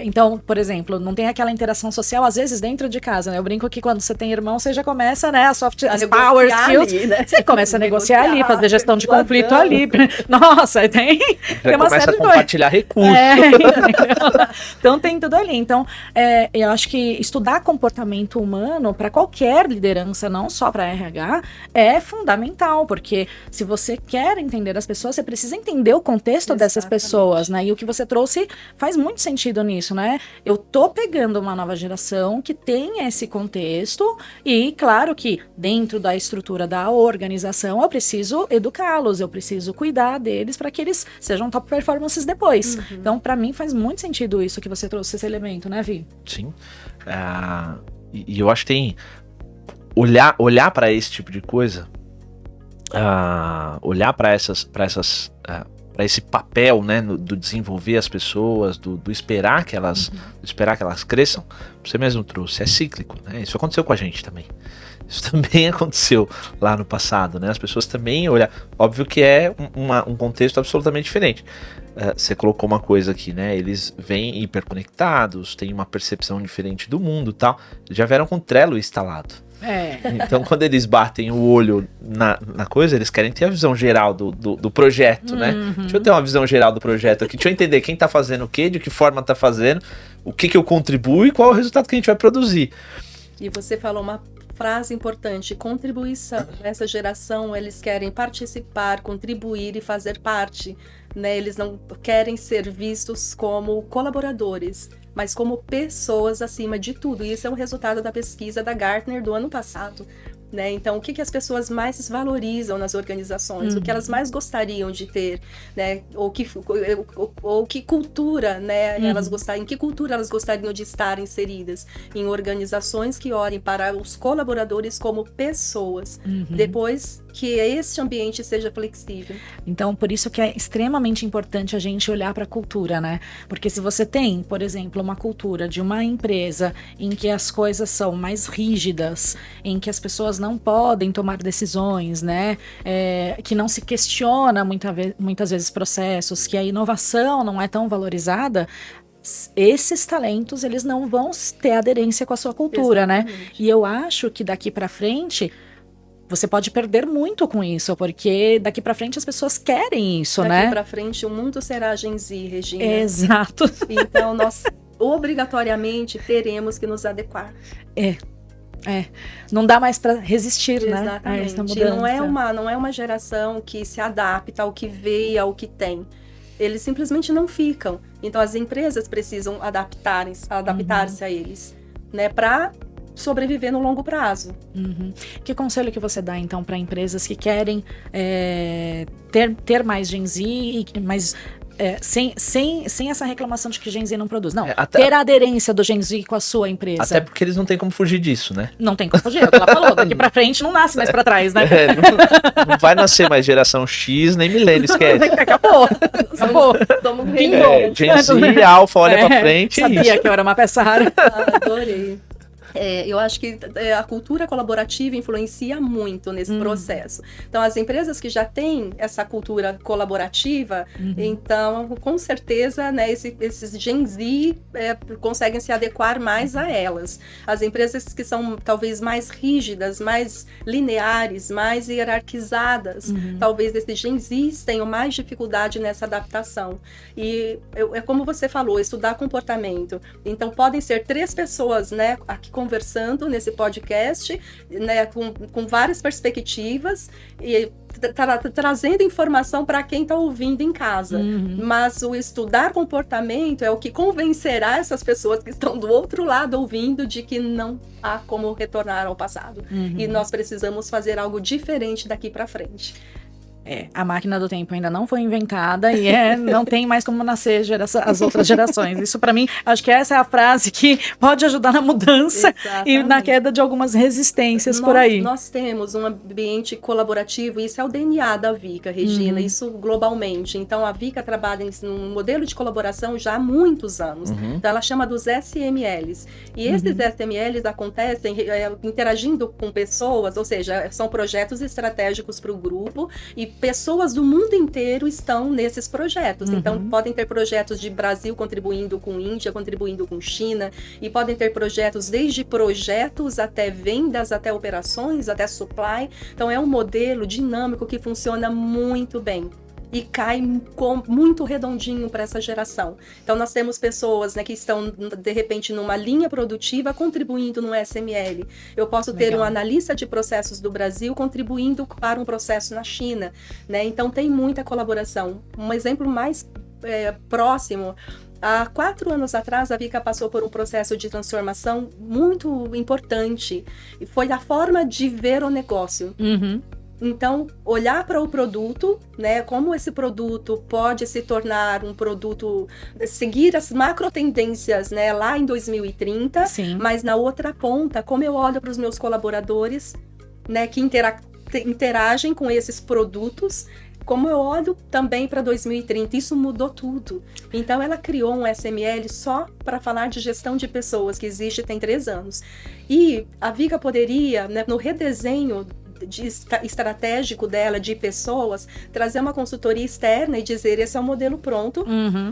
então, por exemplo, não tem aquela interação social, às vezes, dentro de casa, né, eu brinco que quando você tem irmão, você já começa, né, as negociar power skills, ali, né? você começa a negociar ali, fazer gestão de conflito ali. Nossa, tem Já uma começa série a de coisas. compartilhar recursos. Então tem tudo ali. Então, eu acho que estudar comportamento humano para qualquer liderança, não só para RH, é fundamental, porque se você quer entender as pessoas, você precisa entender o contexto dessas pessoas, né? E o que você trouxe faz muito sentido nisso, né? Eu tô pegando uma nova geração que tem esse contexto e, claro que dentro da estrutura da organização, eu preciso educá-los, eu preciso cuidar deles para que eles sejam top performances depois. Então, para mim, faz muito sentido isso que você trouxe, esse elemento, né, Vi? Sim. E eu acho que tem olhar para esse tipo de coisa, olhar para esse papel, né, do desenvolver as pessoas, do esperar que elas cresçam. Você mesmo trouxe, é cíclico, né? Isso aconteceu com a gente também. Isso também aconteceu lá no passado, né? As pessoas também olham. Óbvio que é um contexto absolutamente diferente. Você colocou uma coisa aqui, né? Eles vêm hiperconectados, têm uma percepção diferente do mundo e tal. Já vieram com o Trello instalado. Então, quando eles batem o olho na coisa, eles querem ter a visão geral do projeto, né? Deixa eu ter uma visão geral do projeto aqui. Deixa eu entender quem tá fazendo o quê, de que forma tá fazendo, o que eu contribuo e qual é o resultado que a gente vai produzir. E você falou uma frase importante, contribuição. Essa geração, eles querem participar, contribuir e fazer parte, né? Eles não querem ser vistos como colaboradores, mas como pessoas acima de tudo. E isso é um resultado da pesquisa da Gartner do ano passado, né? Então, o que as pessoas mais valorizam nas organizações, o que elas mais gostariam de ter, né? Ou que cultura, né? Em que cultura elas gostariam de estar inseridas? Em organizações que olhem para os colaboradores como pessoas, depois que esse ambiente seja flexível. Então, por isso que é extremamente importante a gente olhar para a cultura, né? Porque se você tem, por exemplo, uma cultura de uma empresa em que as coisas são mais rígidas, em que as pessoas não podem tomar decisões, né? Que não se questiona muitas vezes processos, que a inovação não é tão valorizada, esses talentos, eles não vão ter aderência com a sua cultura, né? E eu acho que daqui para frente você pode perder muito com isso, porque daqui pra frente as pessoas querem isso, né? Daqui pra frente o mundo será Gen Z, Regina. Exato. Então nós obrigatoriamente teremos que nos adequar. Não dá mais pra resistir, exatamente, né? A essa mudança. Não é uma geração que se adapta ao que vê e ao que tem. Eles simplesmente não ficam. Então as empresas precisam adaptar-se a eles, né? Pra sobreviver no longo prazo. Que conselho que você dá, então, para empresas que querem ter mais Gen Z, mas sem essa reclamação de que Gen Z não produz? Não, ter a aderência do Gen Z com a sua empresa. Até porque eles não têm como fugir disso, né? Não tem como fugir, é o que ela falou. Daqui pra frente não nasce mais pra trás, né? Não vai nascer mais geração X, nem milênio, esquece. Acabou. Gen Z, Alpha, olha pra frente. Sabia que eu era uma peça rara. Adorei. Eu acho que a cultura colaborativa influencia muito nesse processo. Então, as empresas que já têm essa cultura colaborativa, então, com certeza, né, esses Gen Z conseguem se adequar mais a elas. As empresas que são talvez mais rígidas, mais lineares, mais hierarquizadas, talvez esses Gen Z tenham mais dificuldade nessa adaptação. E é como você falou, estudar comportamento. Então, podem ser 3 pessoas, né, aqui conversando nesse podcast, né, com várias perspectivas e trazendo informação para quem está ouvindo em casa. Mas o estudar comportamento é o que convencerá essas pessoas que estão do outro lado ouvindo de que não há como retornar ao passado. E nós precisamos fazer algo diferente daqui para frente. A máquina do tempo ainda não foi inventada e não tem mais como nascer as outras gerações. Isso, para mim, acho que essa é a frase que pode ajudar na mudança e na queda de algumas resistências por aí. Nós temos um ambiente colaborativo, isso é o DNA da Vika, Regina, isso globalmente. Então, a Vika trabalha num modelo de colaboração já há muitos anos. Então, ela chama dos SMLs. E esses SMLs acontecem interagindo com pessoas, ou seja, são projetos estratégicos para o grupo e pessoas do mundo inteiro estão nesses projetos. Então, podem ter projetos de Brasil contribuindo com Índia, contribuindo com China, e podem ter projetos desde projetos até vendas, até operações, até supply. Então, é um modelo dinâmico que funciona muito bem. E cai muito redondinho para essa geração. Então, nós temos pessoas, né, que estão, de repente, numa linha produtiva, contribuindo no SML. Eu posso ter um analista de processos do Brasil contribuindo para um processo na China, né? Então, tem muita colaboração. Um exemplo mais próximo... Há 4 anos atrás, a Vika passou por um processo de transformação muito importante. E foi a forma de ver o negócio. Então, olhar para o produto, né, como esse produto pode se tornar um produto, seguir as macro tendências, né, lá em 2030, Sim. Mas na outra ponta, como eu olho para os meus colaboradores, né, que interagem com esses produtos, como eu olho também para 2030, isso mudou tudo. Então, ela criou um SML só para falar de gestão de pessoas, que existe tem 3 anos. E a Vika poderia, né, no redesenho estratégico dela, de pessoas, trazer uma consultoria externa e dizer, esse é o modelo pronto,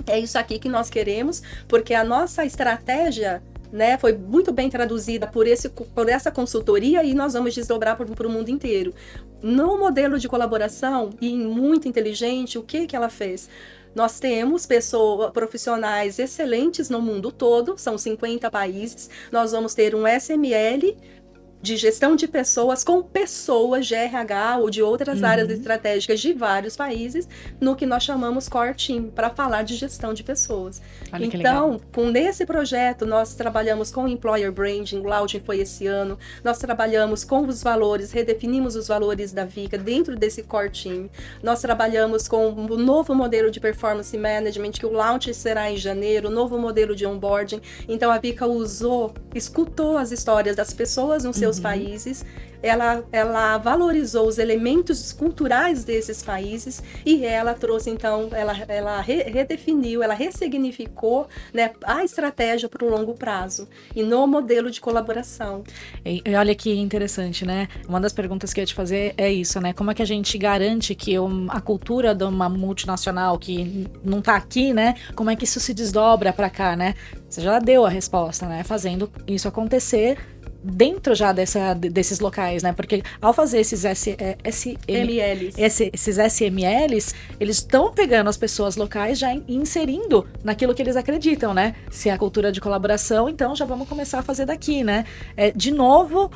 é isso aqui que nós queremos, porque a nossa estratégia, né, foi muito bem traduzida por essa consultoria e nós vamos desdobrar para o mundo inteiro. No modelo de colaboração, e muito inteligente, o que ela fez? Nós temos profissionais excelentes no mundo todo, são 50 países, nós vamos ter um SML de gestão de pessoas com pessoas de RH ou de outras áreas estratégicas de vários países, no que nós chamamos Core Team, para falar de gestão de pessoas. Olha que então, legal. nesse projeto, nós trabalhamos com Employer Branding, o launching foi esse ano, nós trabalhamos com os valores, redefinimos os valores da Vika dentro desse Core Team, nós trabalhamos com o novo modelo de Performance Management, que o launch será em janeiro, o novo modelo de onboarding. Então, a Vika escutou as histórias das pessoas nos seus países, ela valorizou os elementos culturais desses países e ela trouxe, então, ela redefiniu, ela ressignificou, né, a estratégia para o longo prazo e no modelo de colaboração. E olha que interessante, né? Uma das perguntas que eu ia te fazer é isso, né? Como é que a gente garante que a cultura de uma multinacional que não tá aqui, né? Como é que isso se desdobra para cá, né? Você já deu a resposta, né? Fazendo isso acontecer dentro já desses locais, né? Porque ao fazer esses SMLs, eles estão pegando as pessoas locais já inserindo naquilo que eles acreditam, né? Se é a cultura de colaboração, então já vamos começar a fazer daqui, né? De novo,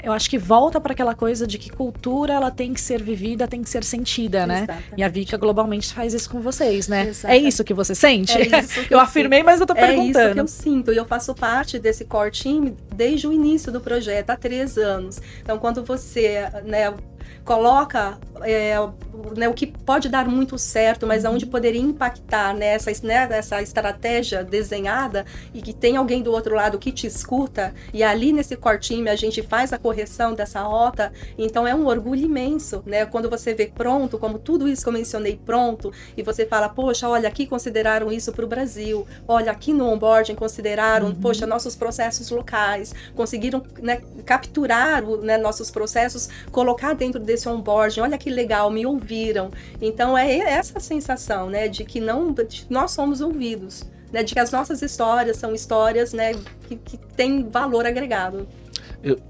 eu acho que volta para aquela coisa de que cultura, ela tem que ser vivida, tem que ser sentida, né? Exatamente. E a Vika globalmente faz isso com vocês, né? Exatamente. É isso que você sente? É isso que eu afirmei, mas eu tô perguntando. É isso que eu sinto, e eu faço parte desse core team desde o início do projeto, há 3 anos. Então, quando você, né, coloca o que pode dar muito certo, mas aonde poderia impactar nessa estratégia desenhada e que tem alguém do outro lado que te escuta, e ali nesse core team a gente faz a correção dessa rota, então é um orgulho imenso, né? Quando você vê pronto, como tudo isso que eu mencionei pronto, e você fala, poxa, olha, aqui consideraram isso para o Brasil, olha, aqui no onboarding consideraram, poxa, nossos processos locais, conseguiram, né, capturar nossos processos, colocar dentro desse onboarding, olha que legal, me ouviram. Então é essa sensação, né, de que nós somos ouvidos, né, de que as nossas histórias são histórias, né, que têm valor agregado.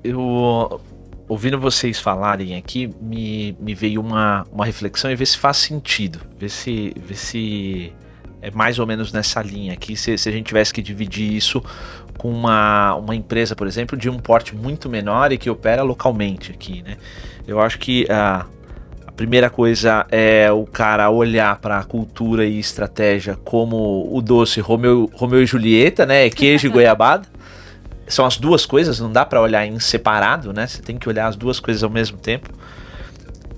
Eu ouvindo vocês falarem aqui, me veio uma reflexão e ver se faz sentido, ver se é mais ou menos nessa linha aqui, se a gente tivesse que dividir isso com uma empresa, por exemplo, de um porte muito menor e que opera localmente aqui, né? Eu acho que a primeira coisa é o cara olhar para a cultura e estratégia como o doce Romeu e Julieta, né? Queijo e goiabada. São as duas coisas, não dá para olhar em separado, né? Você tem que olhar as duas coisas ao mesmo tempo.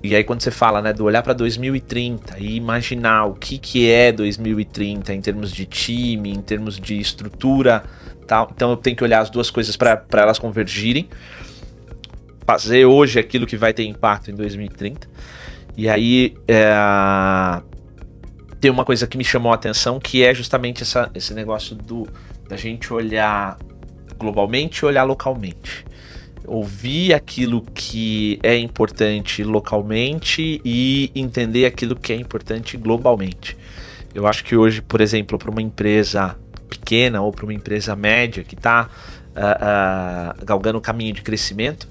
E aí quando você fala, né, do olhar para 2030 e imaginar o que é 2030 em termos de time, em termos de estrutura, tal, então eu tenho que olhar as duas coisas para elas convergirem, fazer hoje aquilo que vai ter impacto em 2030. E aí tem uma coisa que me chamou a atenção, que é justamente esse negócio da gente olhar globalmente e olhar localmente. Ouvir aquilo que é importante localmente e entender aquilo que é importante globalmente. Eu acho que hoje, por exemplo, para uma empresa pequena ou para uma empresa média que está galgando o caminho de crescimento,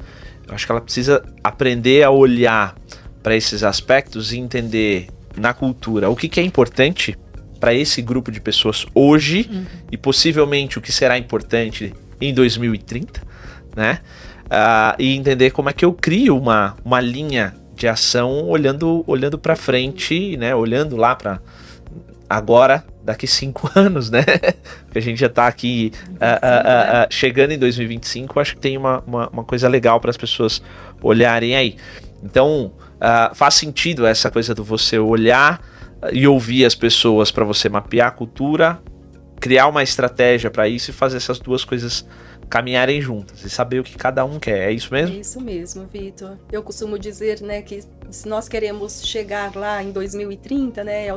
eu acho que ela precisa aprender a olhar para esses aspectos e entender na cultura o que é importante para esse grupo de pessoas hoje e possivelmente o que será importante em 2030, né? E entender como é que eu crio uma linha de ação olhando para frente, né? Olhando lá para agora, daqui 5 anos, né? Porque a gente já está aqui chegando em 2025, acho que tem uma coisa legal para as pessoas olharem aí. Então, faz sentido essa coisa do você olhar e ouvir as pessoas para você mapear a cultura, criar uma estratégia para isso e fazer essas duas coisas caminharem juntas e saber o que cada um quer. É isso mesmo? É isso mesmo, Vitor. Eu costumo dizer, né, que se nós queremos chegar lá em 2030, né,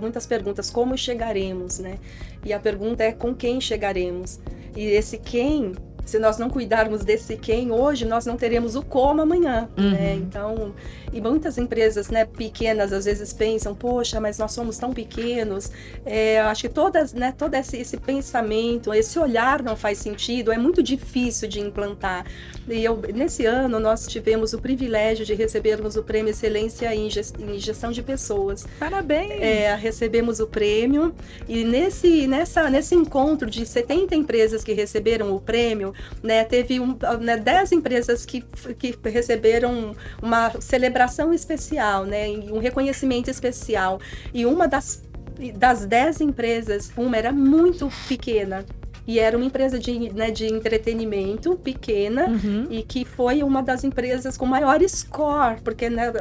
muitas perguntas, como chegaremos, né? E a pergunta é com quem chegaremos. E esse quem, se nós não cuidarmos desse quem hoje, nós não teremos o como amanhã, né? Então, e muitas empresas, né, pequenas às vezes pensam, poxa, mas nós somos tão pequenos. Acho que todo esse pensamento, esse olhar não faz sentido, é muito difícil de implantar. E nesse ano nós tivemos o privilégio de recebermos o Prêmio Excelência em Gestão de Pessoas. Parabéns! Recebemos o prêmio e nesse encontro de 70 empresas que receberam o prêmio, né, teve 10 empresas que receberam uma celebração especial, né, um reconhecimento especial. E uma das 10 empresas, uma era muito pequena. E era uma empresa de entretenimento pequena e que foi uma das empresas com maior score, porque, né,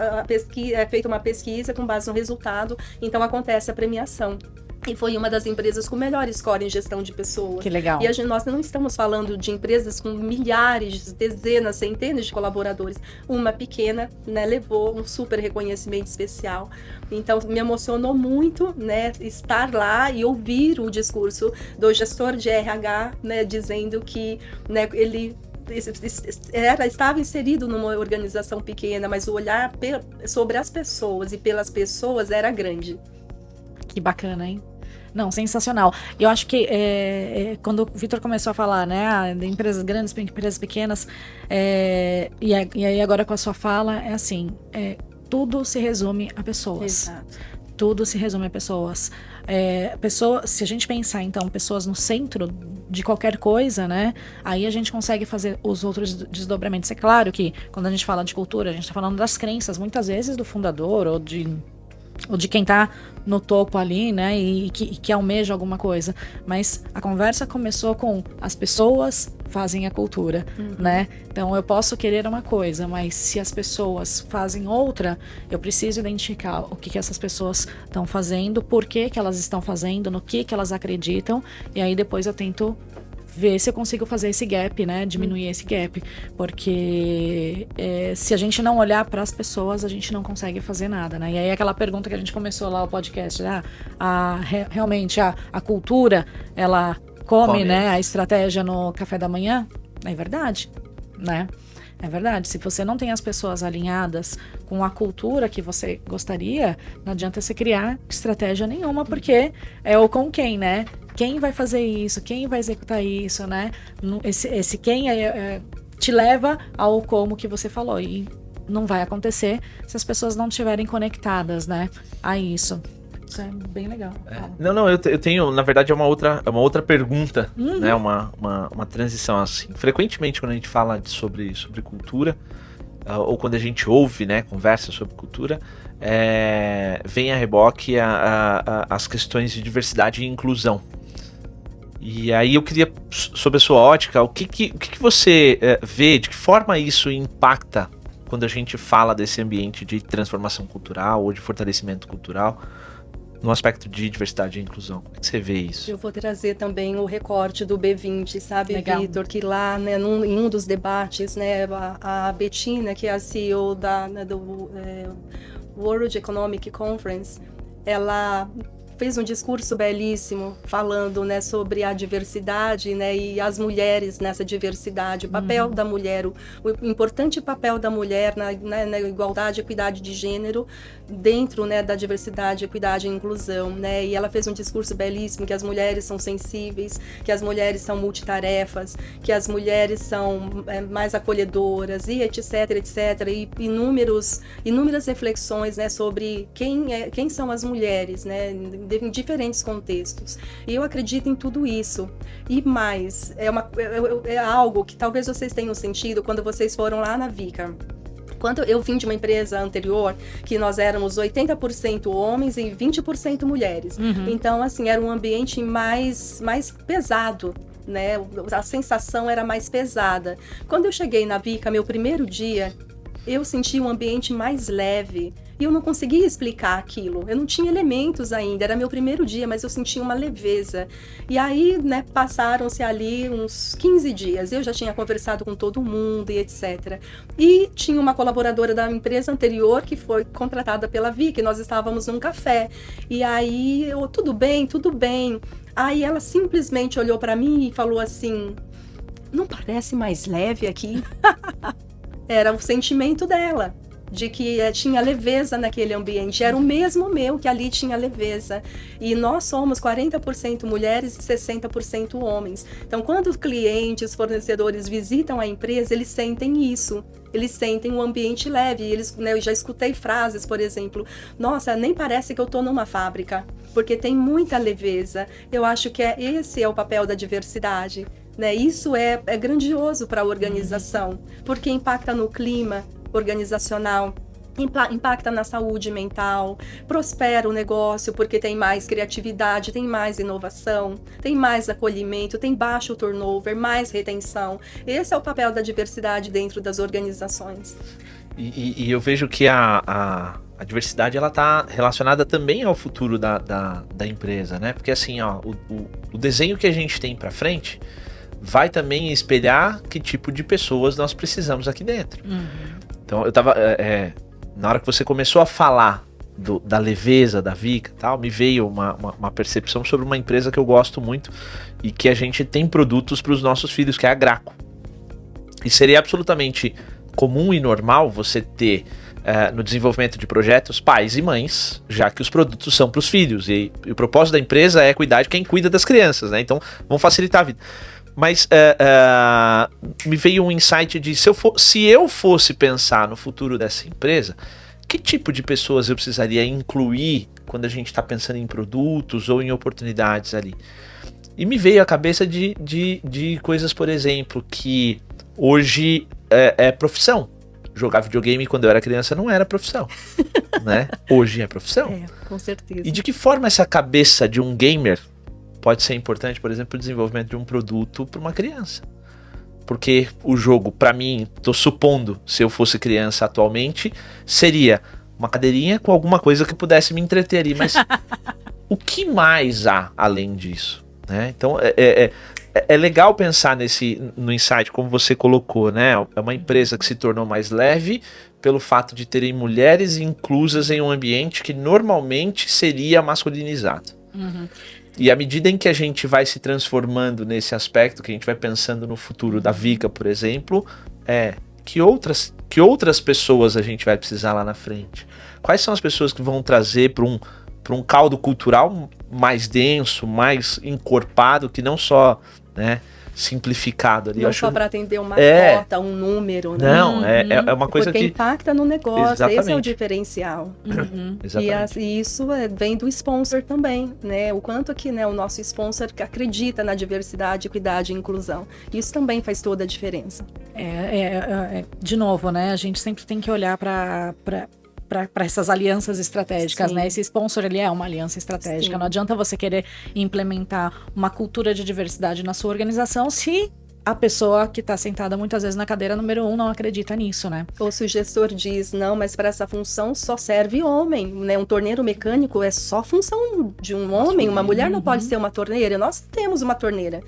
é feita uma pesquisa com base no resultado, então acontece a premiação. E foi uma das empresas com melhor score em gestão de pessoas. Que legal. E nós não estamos falando de empresas com milhares, dezenas, centenas de colaboradores. Uma pequena, né, levou um super reconhecimento especial. Então, me emocionou muito, né, estar lá e ouvir o discurso do gestor de RH, né, dizendo que, né, ele estava inserido numa organização pequena, mas o olhar sobre as pessoas e pelas pessoas era grande. Que bacana, hein? Não, sensacional. E eu acho que quando o Vitor começou a falar, né, de empresas grandes, empresas pequenas, e aí agora com a sua fala, é assim, tudo se resume a pessoas. Exato. Tudo se resume a pessoas. Se a gente pensar, então, pessoas no centro de qualquer coisa, né, aí a gente consegue fazer os outros desdobramentos. É claro que quando a gente fala de cultura, a gente está falando das crenças, muitas vezes do fundador ou de quem tá no topo ali, né, e que almeja alguma coisa. Mas a conversa começou com as pessoas fazem a cultura, né? Então eu posso querer uma coisa, mas se as pessoas fazem outra, eu preciso identificar o que essas pessoas estão fazendo, por que elas estão fazendo, no que elas acreditam, e aí depois eu tento ver se eu consigo fazer esse gap, né? Diminuir esse gap. Porque se a gente não olhar para as pessoas, a gente não consegue fazer nada, né? E aí aquela pergunta que a gente começou lá o podcast, né? Realmente a cultura, ela come, né? A estratégia no café da manhã? É verdade, né? É verdade. Se você não tem as pessoas alinhadas com a cultura que você gostaria, não adianta você criar estratégia nenhuma, porque é o com quem, né? Quem vai fazer isso? Quem vai executar isso, né? Esse quem te leva ao como que você falou. E não vai acontecer se as pessoas não estiverem conectadas, né? A isso. Isso é bem legal. Não, eu tenho, na verdade, é uma outra pergunta, né? Uma transição assim. Frequentemente, quando a gente fala sobre cultura, ou quando a gente ouve, né, conversa sobre cultura, vem a reboque as questões de diversidade e inclusão. E aí eu queria, sob a sua ótica, o que você vê, de que forma isso impacta quando a gente fala desse ambiente de transformação cultural ou de fortalecimento cultural no aspecto de diversidade e inclusão? Como é que você vê isso? Eu vou trazer também o recorte do B20, sabe, Vitor? Que lá, né, em um dos debates, né, a Bettina, que é a CEO do World Economic Conference, ela fez um discurso belíssimo falando, né, sobre a diversidade, né, e as mulheres nessa diversidade, o papel da mulher, o importante papel da mulher na igualdade e equidade de gênero dentro, né, da diversidade, equidade e inclusão, né, e ela fez um discurso belíssimo que as mulheres são sensíveis, que as mulheres são multitarefas, que as mulheres são mais acolhedoras e etc, e inúmeras reflexões, né, sobre quem são as mulheres, né, em diferentes contextos. E eu acredito em tudo isso. E mais, é algo que talvez vocês tenham sentido quando vocês foram lá na Vika. Quando eu vim de uma empresa anterior, que nós éramos 80% homens e 20% mulheres. Então, assim, era um ambiente mais pesado, né? A sensação era mais pesada. Quando eu cheguei na Vika, meu primeiro dia, eu senti um ambiente mais leve. E eu não conseguia explicar aquilo. Eu não tinha elementos ainda. Era meu primeiro dia, mas eu sentia uma leveza. E aí, né, passaram-se ali uns 15 dias. Eu já tinha conversado com todo mundo e etc. E tinha uma colaboradora da empresa anterior que foi contratada pela Vicky. Nós estávamos num café. E aí, tudo bem, tudo bem. Aí ela simplesmente olhou para mim e falou assim: não parece mais leve aqui? Era o sentimento dela, de que tinha leveza naquele ambiente. Era o mesmo meu, que ali tinha leveza. E nós somos 40% mulheres e 60% homens. Então, quando os clientes, fornecedores visitam a empresa, eles sentem isso. Eles sentem um ambiente leve. Eu já escutei frases, por exemplo: nossa, nem parece que eu estou numa fábrica, porque tem muita leveza. Eu acho que esse é o papel da diversidade, né? Isso é grandioso para a organização, porque impacta no clima organizacional, impacta na saúde mental, prospera o negócio porque tem mais criatividade, tem mais inovação, tem mais acolhimento, tem baixo turnover, mais retenção. Esse é o papel da diversidade dentro das organizações. E eu vejo que a diversidade ela está relacionada também ao futuro da empresa, né? Porque assim, ó, o desenho que a gente tem para frente vai também espelhar que tipo de pessoas nós precisamos aqui dentro. Então, eu tava... na hora que você começou a falar da leveza da Vika e tal, me veio uma percepção sobre uma empresa que eu gosto muito e que a gente tem produtos para os nossos filhos, que é a Graco. E seria absolutamente comum e normal você ter, no desenvolvimento de projetos, pais e mães, já que os produtos são para os filhos. E o propósito da empresa é cuidar de quem cuida das crianças, né? Então, vamos facilitar a vida. Mas me veio um insight de se eu fosse pensar no futuro dessa empresa, que tipo de pessoas eu precisaria incluir quando a gente está pensando em produtos ou em oportunidades ali? E me veio à cabeça de coisas, por exemplo, que hoje é profissão. Jogar videogame quando eu era criança não era profissão, né? Hoje é profissão. Com certeza. E de que forma essa cabeça de um gamer pode ser importante, por exemplo, o desenvolvimento de um produto para uma criança? Porque o jogo, para mim, tô supondo, se eu fosse criança atualmente, seria uma cadeirinha com alguma coisa que pudesse me entreter ali. Mas o que mais há além disso, né? Então, é legal pensar no insight, como você colocou, né? É uma empresa que se tornou mais leve pelo fato de terem mulheres inclusas em um ambiente que normalmente seria masculinizado. E à medida em que a gente vai se transformando nesse aspecto, que a gente vai pensando no futuro da Vika, por exemplo, que outras pessoas a gente vai precisar lá na frente? Quais são as pessoas que vão trazer para um caldo cultural mais denso, mais encorpado, que não só, né, simplificado ali? Não só para atender uma cota, um número, né? Não, é uma coisa porque que impacta no negócio. Exatamente. Esse é o diferencial. Exatamente. E isso vem do sponsor também, né? O quanto que, né, o nosso sponsor acredita na diversidade, equidade e inclusão. Isso também faz toda a diferença. De novo, né? A gente sempre tem que olhar para essas alianças estratégicas, né? Esse sponsor, ele é uma aliança estratégica. Sim. Não adianta você querer implementar uma cultura de diversidade na sua organização se a pessoa que está sentada muitas vezes na cadeira número 1 não acredita nisso, né? Ou se o gestor diz, não, mas para essa função só serve homem, né? Um torneiro mecânico é só função de um homem, uma mulher não pode ser uma torneira. Nós temos uma torneira.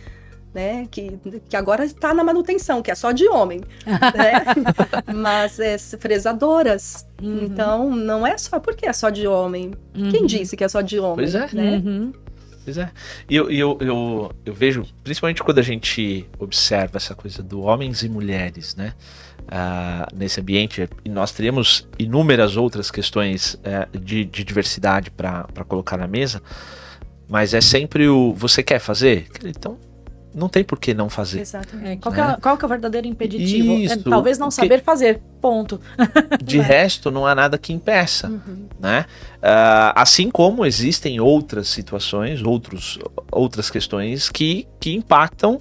né? Que agora está na manutenção, que é só de homem, né? Mas fresadoras. Então, não é só porque é só de homem. Quem disse que é só de homem? Pois é. Né? Pois é. E eu vejo, principalmente quando a gente observa essa coisa do homens e mulheres, né? Nesse ambiente, e nós teríamos inúmeras outras questões de diversidade para colocar na mesa, mas é sempre você quer fazer? Então, não tem por que não fazer. Exatamente. Qual que é o verdadeiro impeditivo? Isso, Talvez não saber fazer, ponto. De resto, não há nada que impeça, né? Assim como existem outras situações, outras questões que impactam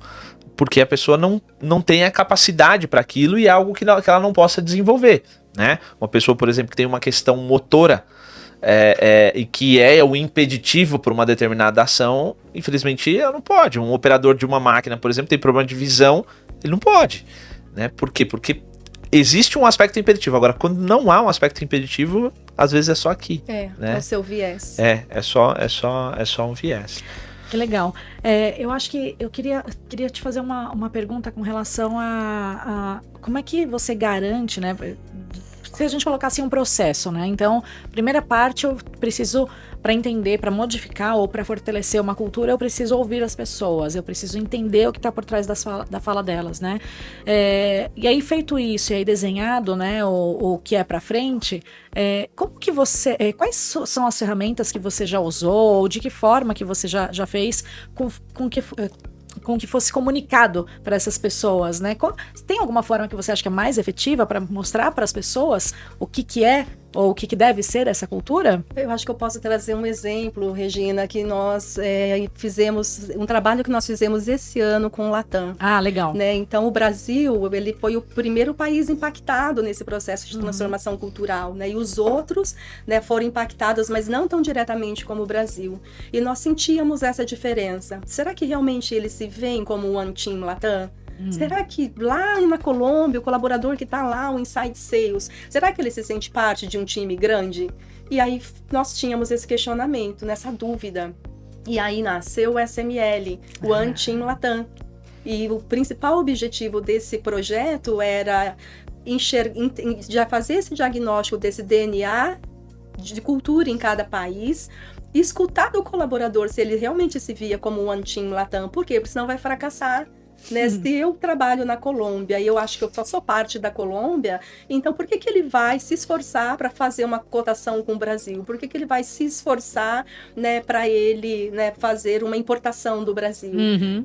porque a pessoa não tem a capacidade para aquilo e é algo que ela não possa desenvolver, né? Uma pessoa, por exemplo, que tem uma questão motora e que é o impeditivo para uma determinada ação, infelizmente ela não pode. Um operador de uma máquina, por exemplo, tem problema de visão, ele não pode, né? Por quê? Porque existe um aspecto impeditivo. Agora, quando não há um aspecto impeditivo, às vezes é só aqui. Né? É o seu viés. É só um viés. Que legal. Eu acho que eu queria te fazer uma pergunta com relação a como é que você garante, né? Se a gente colocar assim um processo, né? Então, primeira parte, eu preciso, para entender, para modificar ou para fortalecer uma cultura, eu preciso ouvir as pessoas, eu preciso entender o que está por trás da fala delas, né? E aí, feito isso, e aí desenhado, né, o que é para frente, como que você, quais são as ferramentas que você já usou, ou de que forma que você já fez com que fosse comunicado para essas pessoas, né? Tem alguma forma que você acha que é mais efetiva para mostrar para as pessoas o que é ou o que deve ser essa cultura? Eu acho que eu posso trazer um exemplo, Regina, que nós fizemos, um trabalho que nós fizemos esse ano com o Latam. Ah, legal. Né? Então, o Brasil, ele foi o primeiro país impactado nesse processo de transformação cultural, né? E os outros, né, foram impactados, mas não tão diretamente como o Brasil. E nós sentíamos essa diferença. Será que realmente eles se veem como One Team Latam? Será que lá na Colômbia, o colaborador que está lá, o Inside Sales, será que ele se sente parte de um time grande? E aí nós tínhamos esse questionamento, nessa dúvida. E aí nasceu o SML, o One Team Latam. E o principal objetivo desse projeto era já fazer esse diagnóstico desse DNA de cultura em cada país, escutar do colaborador se ele realmente se via como One Team Latam. Por quê? Porque senão vai fracassar. Né? Se eu trabalho na Colômbia e eu acho que eu só sou parte da Colômbia, então por que ele vai se esforçar para fazer uma cotação com o Brasil? Por que ele vai se esforçar, né, para ele, né, fazer uma importação do Brasil?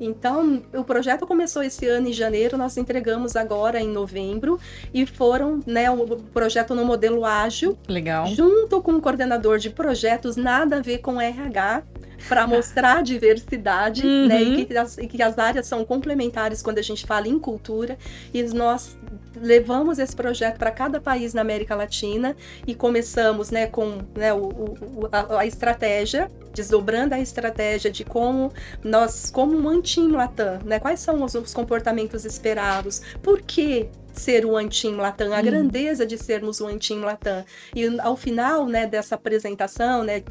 Então, o projeto começou esse ano em janeiro, nós entregamos agora em novembro e foram, né, o projeto no modelo ágil, legal, junto com o coordenador de projetos, nada a ver com RH, para mostrar a diversidade, né, e que as áreas são complementares quando a gente fala em cultura, e nós levamos esse projeto para cada país na América Latina e começamos, né, com, né, a estratégia, desdobrando a estratégia de como um One Team Latam, né, quais são os comportamentos esperados, por que ser o One Team Latam, a grandeza de sermos o One Team Latam. E ao final, né, dessa apresentação, né,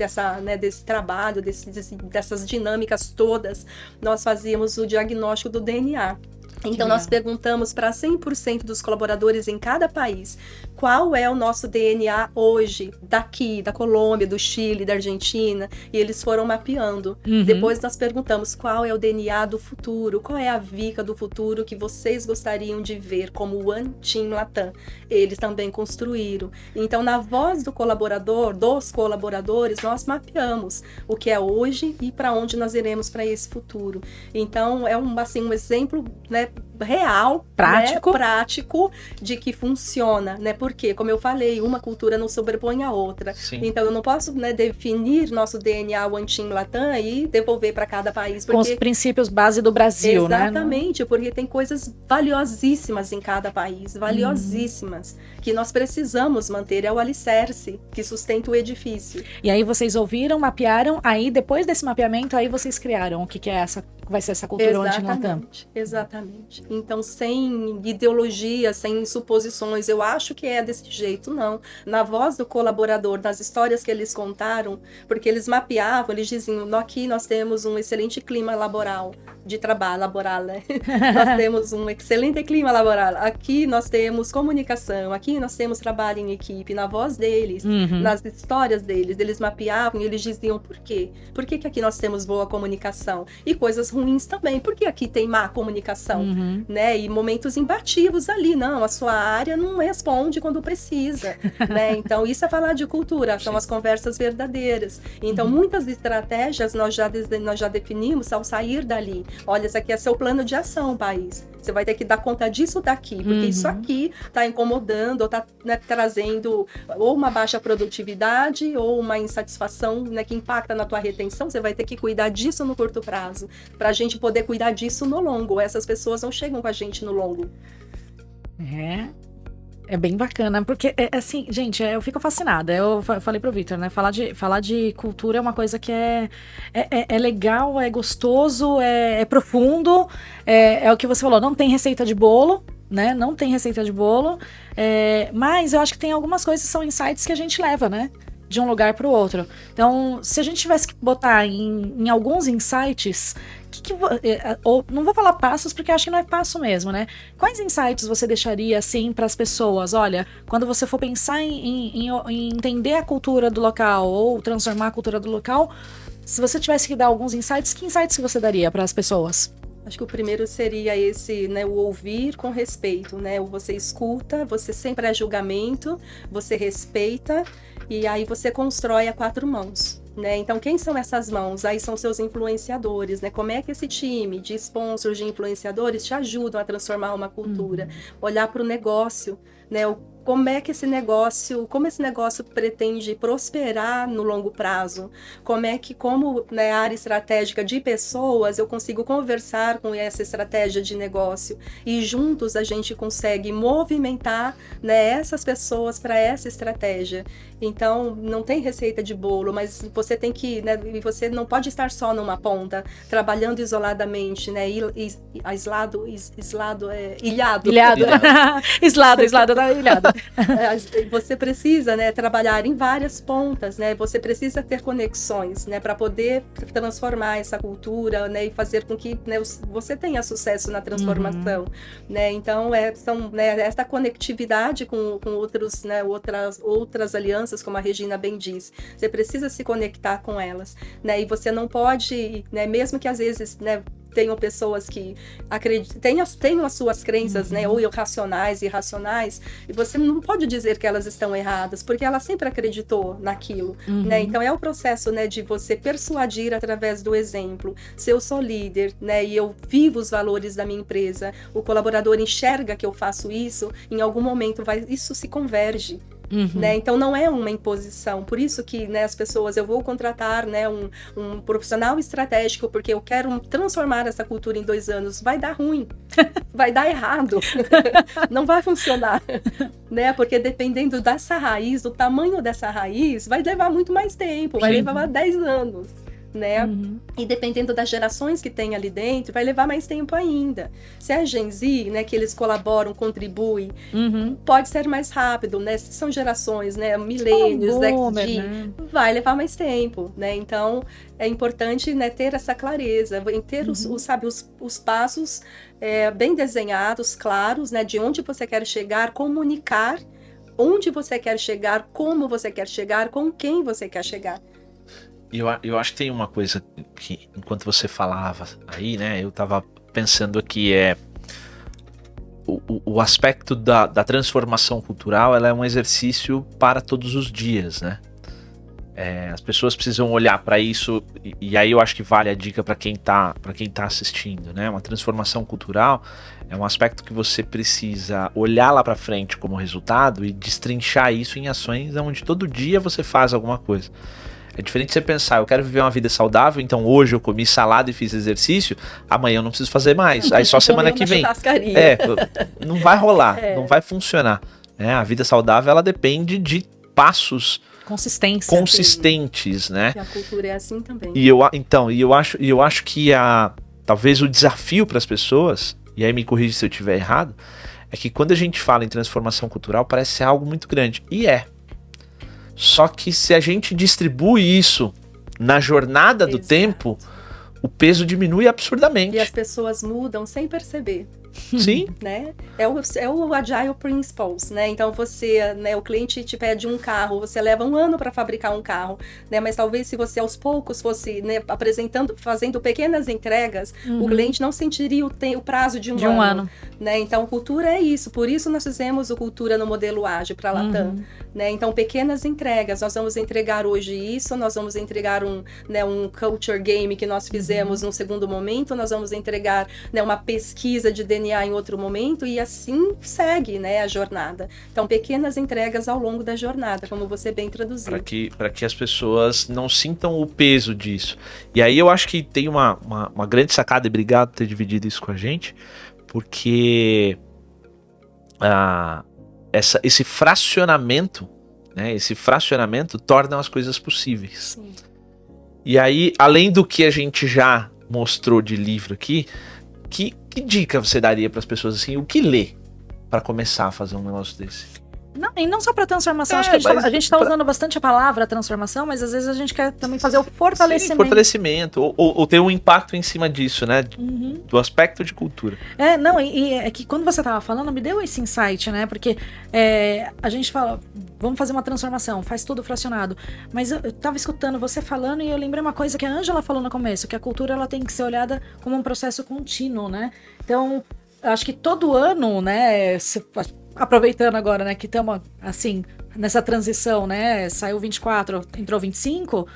desse trabalho, dessas dinâmicas todas, nós fazíamos o diagnóstico do DNA. Então, nós perguntamos para 100% dos colaboradores em cada país qual é o nosso DNA hoje, daqui, da Colômbia, do Chile, da Argentina, e eles foram mapeando. Depois nós perguntamos qual é o DNA do futuro, qual é a VICA do futuro que vocês gostariam de ver como One Team Latam. Eles também construíram. Então, na voz do colaborador, dos colaboradores, nós mapeamos o que é hoje e para onde nós iremos para esse futuro. Então, é um exemplo, né, real, prático, né, prático de que funciona, né? Porque, como eu falei, uma cultura não sobrepõe a outra. Sim. Então, eu não posso, né, definir nosso DNA One Team Latam e devolver para cada país. Porque... Com os princípios base do Brasil, exatamente, né? Porque tem coisas valiosíssimas em cada país, valiosíssimas, que nós precisamos manter. É o alicerce que sustenta o edifício. E aí vocês ouviram, mapearam, aí depois desse mapeamento, aí vocês criaram o que é essa vai ser essa cultura onde nós estamos. Exatamente. Então, sem ideologia, sem suposições, eu acho que é desse jeito, não. Na voz do colaborador, nas histórias que eles contaram, porque eles mapeavam, eles diziam, aqui nós temos um excelente clima laboral, de trabalho, laboral, né? Nós temos um excelente clima laboral. Aqui nós temos comunicação, aqui nós temos trabalho em equipe. Na voz deles, nas histórias deles, eles mapeavam e eles diziam por quê? Por que aqui nós temos boa comunicação? E coisas ruins também. Por que aqui tem má comunicação? Né? E momentos imbatíveis ali. Não, a sua área não responde quando precisa. Né? Então, isso é falar de cultura, são as conversas verdadeiras. Então, muitas estratégias nós já definimos ao sair dali. Olha, esse aqui é seu plano de ação, país. Você vai ter que dar conta disso daqui, porque isso aqui está incomodando ou está, né, trazendo ou uma baixa produtividade ou uma insatisfação, né, que impacta na tua retenção. Você vai ter que cuidar disso no curto prazo, para a gente poder cuidar disso no longo. Essas pessoas não chegam com a gente no longo. É bem bacana, porque, assim, gente, eu fico fascinada. Eu falei pro Victor, né? Falar de cultura é uma coisa que é legal, é gostoso, é profundo. É o que você falou, não tem receita de bolo, né? Não tem receita de bolo. Mas eu acho que tem algumas coisas que são insights que a gente leva, né? De um lugar para o outro. Então, se a gente tivesse que botar em alguns insights, ou não vou falar passos, porque acho que não é passo mesmo, né? Quais insights você deixaria, assim, para as pessoas? Olha, quando você for pensar em entender a cultura do local ou transformar a cultura do local, se você tivesse que dar alguns insights, que insights que você daria para as pessoas? Acho que o primeiro seria esse, né, o ouvir com respeito, né? Você escuta, você sempre é julgamento, você respeita e aí você constrói a 4 mãos. Né? Então, quem são essas mãos? Aí são seus influenciadores, né? Como é que esse time de sponsors, de influenciadores te ajudam a transformar uma cultura? Olhar para o negócio, né? Como esse negócio pretende prosperar no longo prazo? Como né, área estratégica de pessoas, eu consigo conversar com essa estratégia de negócio e juntos a gente consegue movimentar, né, essas pessoas para essa estratégia. Então, não tem receita de bolo, mas você tem que, né, você não pode estar só numa ponta, trabalhando isoladamente, né, ilhado. Islado, tá ilhado. Você precisa, né, trabalhar em várias pontas, né? Você precisa ter conexões, né, para poder transformar essa cultura, né, e fazer com que, né, você tenha sucesso na transformação, né? Então, essa conectividade com outros, né, outras alianças, como a Regina bem diz. Você precisa se conectar com elas, né? E você não pode, né, mesmo que às vezes, né, tenham pessoas que tenham as suas crenças, né, ou irracionais, e você não pode dizer que elas estão erradas, porque ela sempre acreditou naquilo, né? Então é o processo, né, de você persuadir através do exemplo. Se eu sou líder, né, e eu vivo os valores da minha empresa, o colaborador enxerga que eu faço isso, em algum momento isso se converge. Né? Então não é uma imposição, por isso que, né, as pessoas, eu vou contratar, né, um profissional estratégico porque eu quero transformar essa cultura em 2 anos, vai dar ruim, vai dar errado, não vai funcionar, né? Porque dependendo dessa raiz, do tamanho dessa raiz, vai levar muito mais tempo, vai levar 10 anos. Né? E dependendo das gerações que tem ali dentro, vai levar mais tempo ainda. Se é Gen Z, né, que eles colaboram, contribuem, pode ser mais rápido, né? Se são gerações, né, milênios, XG, né? Vai levar mais tempo, né? Então, é importante, né, ter essa clareza, ter os passos bem desenhados, claros, né, de onde você quer chegar, comunicar onde você quer chegar, como você quer chegar, com quem você quer chegar. Eu acho que tem uma coisa que, enquanto você falava aí, né, eu tava pensando aqui, o aspecto da transformação cultural, ela é um exercício para todos os dias, né? As pessoas precisam olhar para isso, e aí eu acho que vale a dica para quem tá assistindo, né? Uma transformação cultural é um aspecto que você precisa olhar lá para frente como resultado e destrinchar isso em ações onde todo dia você faz alguma coisa. É diferente você pensar, eu quero viver uma vida saudável, então hoje eu comi salada e fiz exercício, amanhã eu não preciso fazer mais, aí só semana que vem. Não vai rolar, não vai funcionar. A vida saudável, ela depende de passos consistentes, né? E a cultura é assim também. E eu acho que talvez o desafio para as pessoas, e aí me corrija se eu estiver errado, é que quando a gente fala em transformação cultural, parece ser algo muito grande. E é. Só que se a gente distribui isso na jornada do tempo, o peso diminui absurdamente. E as pessoas mudam sem perceber. Sim. Né? É o Agile Principles, né? Então você, né, o cliente te pede um carro, você leva 1 ano para fabricar um carro, né? Mas talvez se você aos poucos fosse, né, fazendo pequenas entregas, o cliente não sentiria o prazo de um ano. Né? Então cultura é isso, por isso nós fizemos o cultura no modelo ágil para a Latam, né? Então pequenas entregas, nós vamos entregar hoje isso, nós vamos entregar um culture game que nós fizemos num segundo momento, nós vamos entregar, né, uma pesquisa de DNA em outro momento e assim segue, né, a jornada. Então, pequenas entregas ao longo da jornada, como você bem traduziu. Para que as pessoas não sintam o peso disso. E aí eu acho que tem uma grande sacada, e obrigado por ter dividido isso com a gente, porque esse fracionamento, né, torna as coisas possíveis. Sim. E aí, além do que a gente já mostrou de livro aqui, que dica você daria para as pessoas assim, o que ler para começar a fazer um negócio desse? Não, e não só para transformação, acho que a gente tá usando bastante a palavra transformação, mas às vezes a gente quer também fazer o fortalecimento. Sim, fortalecimento, ou ter um impacto em cima disso, né? Do aspecto de cultura. Não, e é que quando você tava falando, me deu esse insight, né? Porque a gente fala, vamos fazer uma transformação, faz tudo fracionado. Mas eu tava escutando você falando e eu lembrei uma coisa que a Ângela falou no começo, que a cultura ela tem que ser olhada como um processo contínuo, né? Então, eu acho que todo ano, né, aproveitando agora, né, que estamos, assim, nessa transição, né, saiu 24, entrou 25,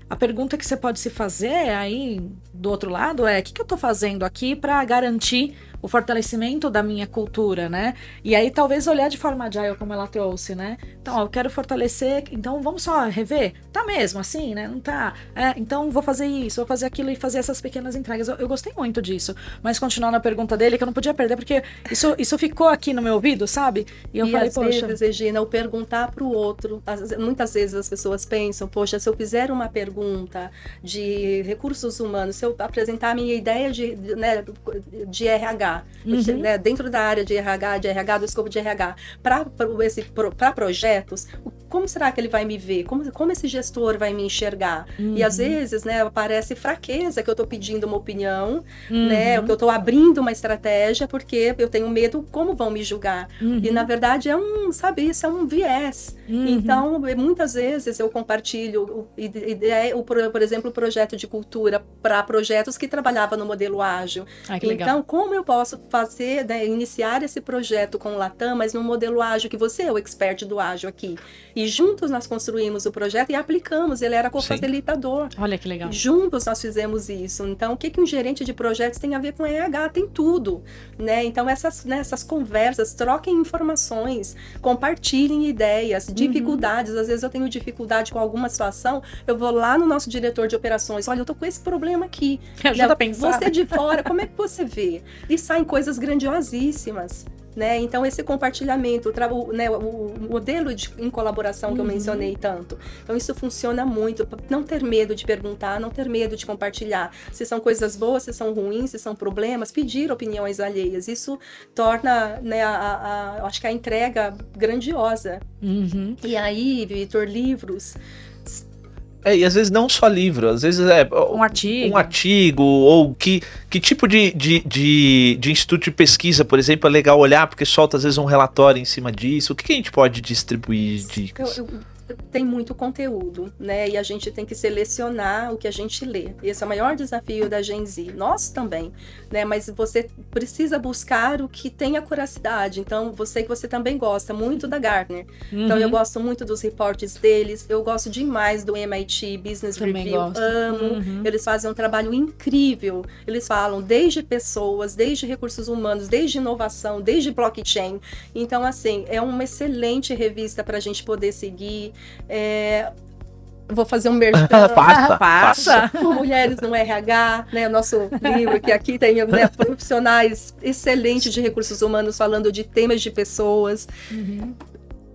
a pergunta que você pode se fazer aí, do outro lado, é o que eu tô fazendo aqui para garantir o fortalecimento da minha cultura, né? E aí talvez olhar de forma agile, como ela trouxe, né? Então, eu quero fortalecer, então vamos só rever? Tá mesmo assim, né? Não tá? Então vou fazer isso, vou fazer aquilo e fazer essas pequenas entregas. Eu gostei muito disso. Mas continuando a pergunta dele, que eu não podia perder, porque isso ficou aqui no meu ouvido, sabe? E eu falei, às poxa... vezes, Regina, o perguntar pro outro, muitas vezes as pessoas pensam, poxa, se eu fizer uma pergunta de recursos humanos, se eu apresentar a minha ideia de RH, né, dentro da área de RH, do escopo de RH, para projetos, como será que ele vai me ver? Como esse gestor vai me enxergar? E às vezes, né, parece fraqueza que eu estou pedindo uma opinião, né, que eu estou abrindo uma estratégia porque eu tenho medo como vão me julgar. E na verdade isso é um viés. Então, muitas vezes eu compartilho por exemplo, o projeto de cultura para projetos que trabalhava no modelo ágil. Então, como eu posso fazer, né, iniciar esse projeto com o Latam, mas no modelo ágil, que você é o expert do ágil aqui. E juntos nós construímos o projeto e aplicamos, ele era co-facilitador. Olha que legal. Juntos nós fizemos isso. Então, o que um gerente de projetos tem a ver com RH? Tem tudo, né? Então, essas conversas, troquem informações, compartilhem ideias, dificuldades. Às vezes eu tenho dificuldade com alguma situação, eu vou lá no nosso diretor de operações, olha, eu tô com esse problema aqui. Ajuda a pensar. Você de fora, como é que você vê? E saem coisas grandiosíssimas, né? Então esse compartilhamento, o modelo em colaboração que eu mencionei tanto, então isso funciona muito. Não ter medo de perguntar, não ter medo de compartilhar, se são coisas boas, se são ruins, se são problemas, pedir opiniões alheias, isso torna, né, acho que a entrega grandiosa. E aí, Vitor, livros... E às vezes não só livro, às vezes um artigo, ou que tipo de instituto de pesquisa, por exemplo, é legal olhar, porque solta às vezes um relatório em cima disso. O que a gente pode distribuir de dicas? Tem muito conteúdo, né? E a gente tem que selecionar o que a gente lê. Esse é o maior desafio da Gen Z. Nós também, né? Mas você precisa buscar o que tem a curiosidade. Então, você também gosta muito da Gartner. Então, eu gosto muito dos reportes deles. Eu gosto demais do MIT Business também Review. Gosto. Amo. Eles fazem um trabalho incrível. Eles falam desde pessoas, desde recursos humanos, desde inovação, desde blockchain. Então, assim, é uma excelente revista para a gente poder seguir. Vou fazer um merchan. Passa. Mulheres no RH, né? O nosso livro, que aqui tem, né, profissionais excelentes de recursos humanos falando de temas de pessoas.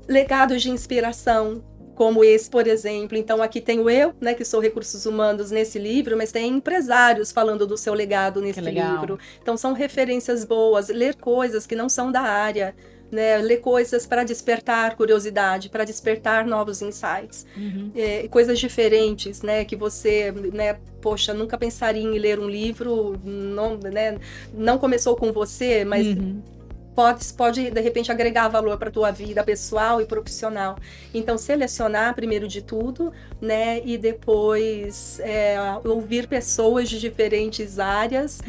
Legados de inspiração. como esse, por exemplo. Então, aqui tenho eu, né, que sou recursos humanos nesse livro, mas tem empresários falando do seu legado nesse livro. Então, são referências boas, ler coisas que não são da área, né, ler coisas para despertar curiosidade, para despertar novos insights, coisas diferentes, né, que você, né, poxa, nunca pensaria em ler um livro, não, né, não começou com você, mas pode de repente agregar valor para a tua vida pessoal e profissional. Então, selecionar primeiro de tudo, né, e depois ouvir pessoas de diferentes áreas,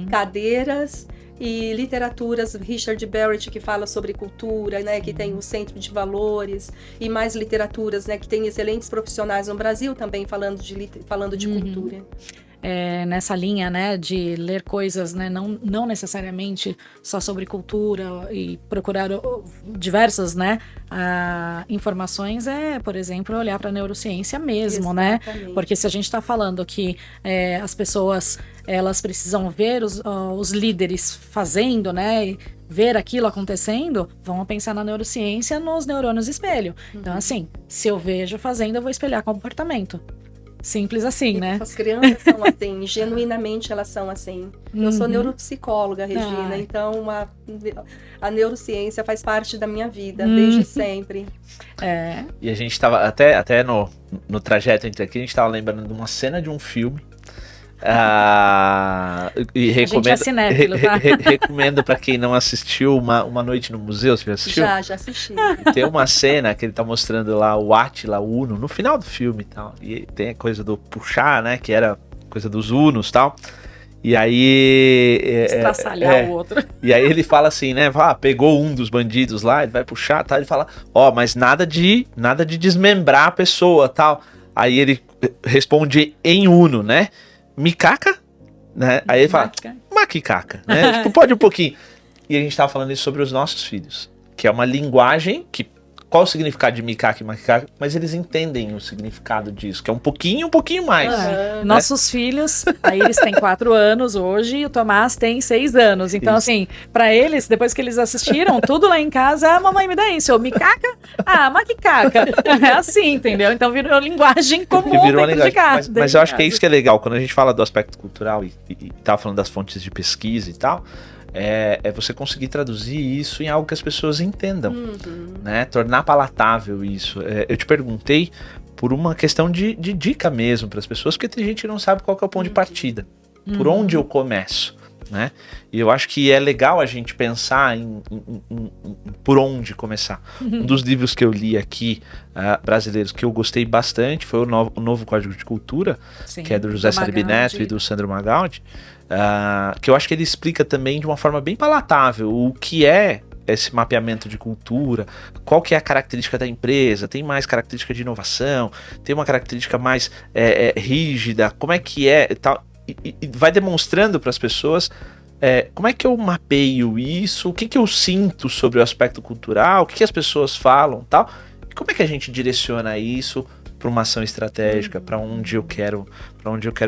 cadeiras e literaturas, Richard Barrett, que fala sobre cultura, né, que tem o Centro de Valores, e mais literaturas, né, que tem excelentes profissionais no Brasil também falando de cultura. Nessa linha, né, de ler coisas, né, não necessariamente só sobre cultura e procurar diversas, né, informações, por exemplo, olhar para a neurociência mesmo, né, porque se a gente está falando que as pessoas, elas precisam ver os líderes fazendo, né, ver aquilo acontecendo, vamos pensar na neurociência, nos neurônios espelho. Então, assim, se eu vejo fazendo, eu vou espelhar comportamento. Simples assim, né? As crianças são assim, genuinamente elas são assim. Eu sou neuropsicóloga, Regina, então a neurociência faz parte da minha vida, desde sempre. E a gente estava, até no trajeto entre aqui, a gente estava lembrando de uma cena de um filme. E recomendo para quem não assistiu uma Noite no Museu. Você já assistiu? Já assisti. Tem uma cena que ele tá mostrando lá o Átila, o Uno, no final do filme e tal. E tem a coisa do puxar, né? Que era coisa dos Unos e tal. E aí... estraçalhar o outro. E aí ele fala assim, né? Pegou um dos bandidos lá, ele vai puxar, tá? Ele fala, mas nada de desmembrar a pessoa, tal. Aí ele responde em Uno, né? Micaca, né? Aí ele fala, maquicaca, né? Tipo, pode um pouquinho. E a gente tava falando isso sobre os nossos filhos, que é uma linguagem que... Qual o significado de micaca e maquicaca? Mas eles entendem o significado disso, que é um pouquinho mais. Né? Nossos filhos, a Iris tem 4 anos hoje e o Tomás tem 6 anos. Então, assim, pra eles, depois que eles assistiram, tudo lá em casa, mamãe me dá isso. Micaca? maquicaca. É assim, entendeu? Então virou linguagem comum dentro de casa. Mas eu acho que é isso que é legal. Quando a gente fala do aspecto cultural e tava falando das fontes de pesquisa e tal... É você conseguir traduzir isso em algo que as pessoas entendam, né? Tornar palatável isso. Eu te perguntei por uma questão de dica mesmo para as pessoas, porque tem gente que não sabe qual que é o ponto de partida, por onde eu começo, né? E eu acho que é legal a gente pensar em por onde começar. Um dos livros que eu li aqui, brasileiros, que eu gostei bastante, foi o Novo Código de Cultura, que é do José Salib Neto e do Sandro Magaldi, que eu acho que ele explica também de uma forma bem palatável o que é esse mapeamento de cultura, qual que é a característica da empresa, tem mais característica de inovação, tem uma característica mais rígida, como é que é e tal, e vai demonstrando para as pessoas como é que eu mapeio isso, o que eu sinto sobre o aspecto cultural, o que as pessoas falam e tal, e como é que a gente direciona isso para uma ação estratégica, para onde eu quero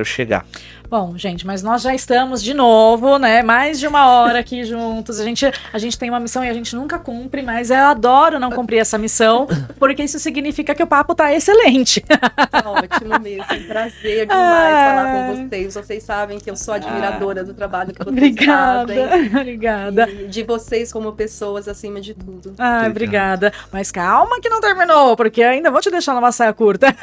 chegar. Bom, gente, mas nós já estamos de novo, né? Mais de 1 hora aqui juntos. A gente tem uma missão e a gente nunca cumpre, mas eu adoro não cumprir essa missão, porque isso significa que o papo tá excelente. Tá ótimo mesmo. Prazer demais falar com vocês. Vocês sabem que eu sou admiradora do trabalho que vocês fazem. Obrigada. E de vocês como pessoas acima de tudo. Obrigada. Mas calma que não terminou, porque ainda vou te deixar numa saia curta.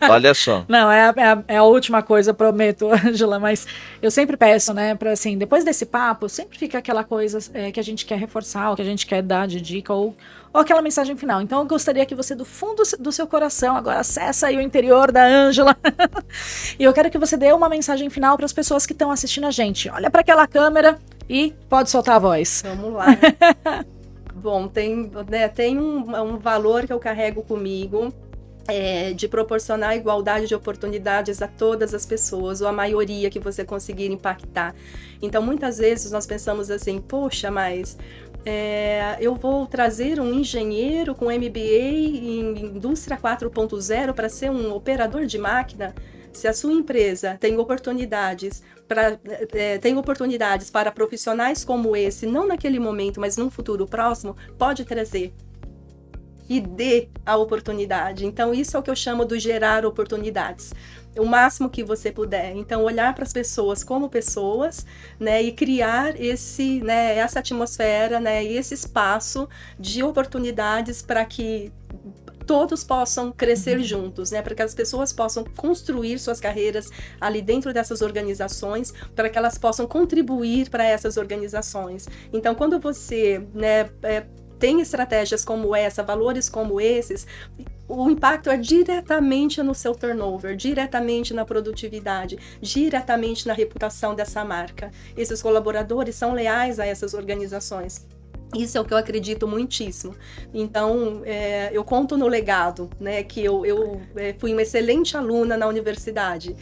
Olha só. Não, é a última coisa, prometo, Angela, mas eu sempre peço, né, pra assim, depois desse papo, sempre fica aquela coisa que a gente quer reforçar, ou que a gente quer dar de dica, ou aquela mensagem final. Então eu gostaria que você, do fundo do seu coração, agora acessa aí o interior da Angela, e eu quero que você dê uma mensagem final para as pessoas que estão assistindo a gente. Olha para aquela câmera e pode soltar a voz. Vamos lá. Bom, tem um valor que eu carrego comigo, de proporcionar igualdade de oportunidades a todas as pessoas, ou a maioria que você conseguir impactar. Então, muitas vezes nós pensamos assim, poxa, mas eu vou trazer um engenheiro com MBA em Indústria 4.0 para ser um operador de máquina? Se a sua empresa tem oportunidades para profissionais como esse, não naquele momento, mas num futuro próximo, pode trazer. e dê a oportunidade. Então, isso é o que eu chamo de gerar oportunidades. O máximo que você puder. Então, olhar para as pessoas como pessoas, né, e criar essa atmosfera, né, e esse espaço de oportunidades para que todos possam crescer juntos, né, para que as pessoas possam construir suas carreiras ali dentro dessas organizações, para que elas possam contribuir para essas organizações. Então, quando você, né, tem estratégias como essa, valores como esses, o impacto é diretamente no seu turnover, diretamente na produtividade, diretamente na reputação dessa marca. Esses colaboradores são leais a essas organizações. Isso é o que eu acredito muitíssimo. Então, eu conto no legado, né, que eu fui uma excelente aluna na universidade.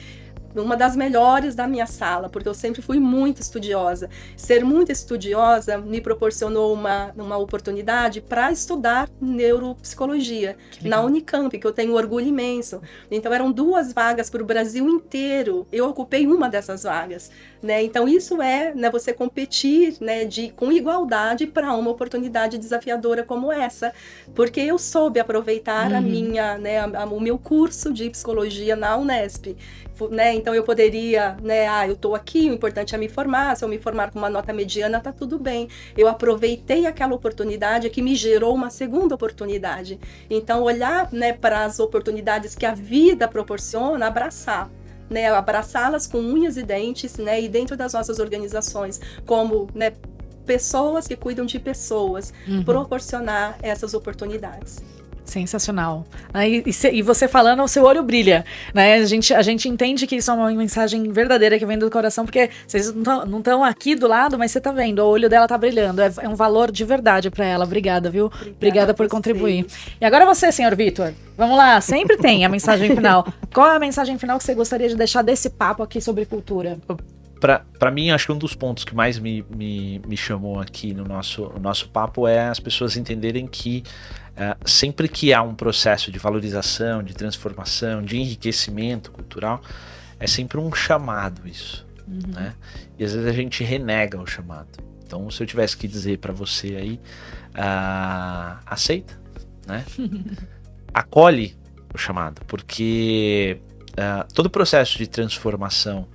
Uma das melhores da minha sala, porque eu sempre fui muito estudiosa. Ser muito estudiosa me proporcionou uma oportunidade para estudar neuropsicologia na Unicamp, que eu tenho um orgulho imenso. Então, eram 2 vagas para o Brasil inteiro. Eu ocupei uma dessas vagas, né? Então, isso é, né, você competir, né, com igualdade para uma oportunidade desafiadora como essa. Porque eu soube aproveitar a minha, né, o meu curso de psicologia na Unesp. Né? Então eu poderia, né, eu estou aqui, o importante é me formar, se eu me formar com uma nota mediana, tá tudo bem. Eu aproveitei aquela oportunidade que me gerou uma segunda oportunidade. Então olhar, né, para as oportunidades que a vida proporciona, abraçar. Né, abraçá-las com unhas e dentes, né, e dentro das nossas organizações, como, né, pessoas que cuidam de pessoas, proporcionar essas oportunidades. Sensacional. E você falando, o seu olho brilha, né? A gente entende que isso é uma mensagem verdadeira que vem do coração, porque vocês não estão aqui do lado, mas você tá vendo, o olho dela tá brilhando. É um valor de verdade para ela. Obrigada, viu? Obrigada por contribuir. E agora você, senhor Vitor. Vamos lá, sempre tem a mensagem final. Qual é a mensagem final que você gostaria de deixar desse papo aqui sobre cultura? Para mim, acho que um dos pontos que mais me chamou aqui no nosso papo é as pessoas entenderem que sempre que há um processo de valorização, de transformação, de enriquecimento cultural, é sempre um chamado isso, né? E às vezes a gente renega o chamado. Então, se eu tivesse que dizer para você aí, aceita, né? Acolhe o chamado, porque todo o processo de transformação,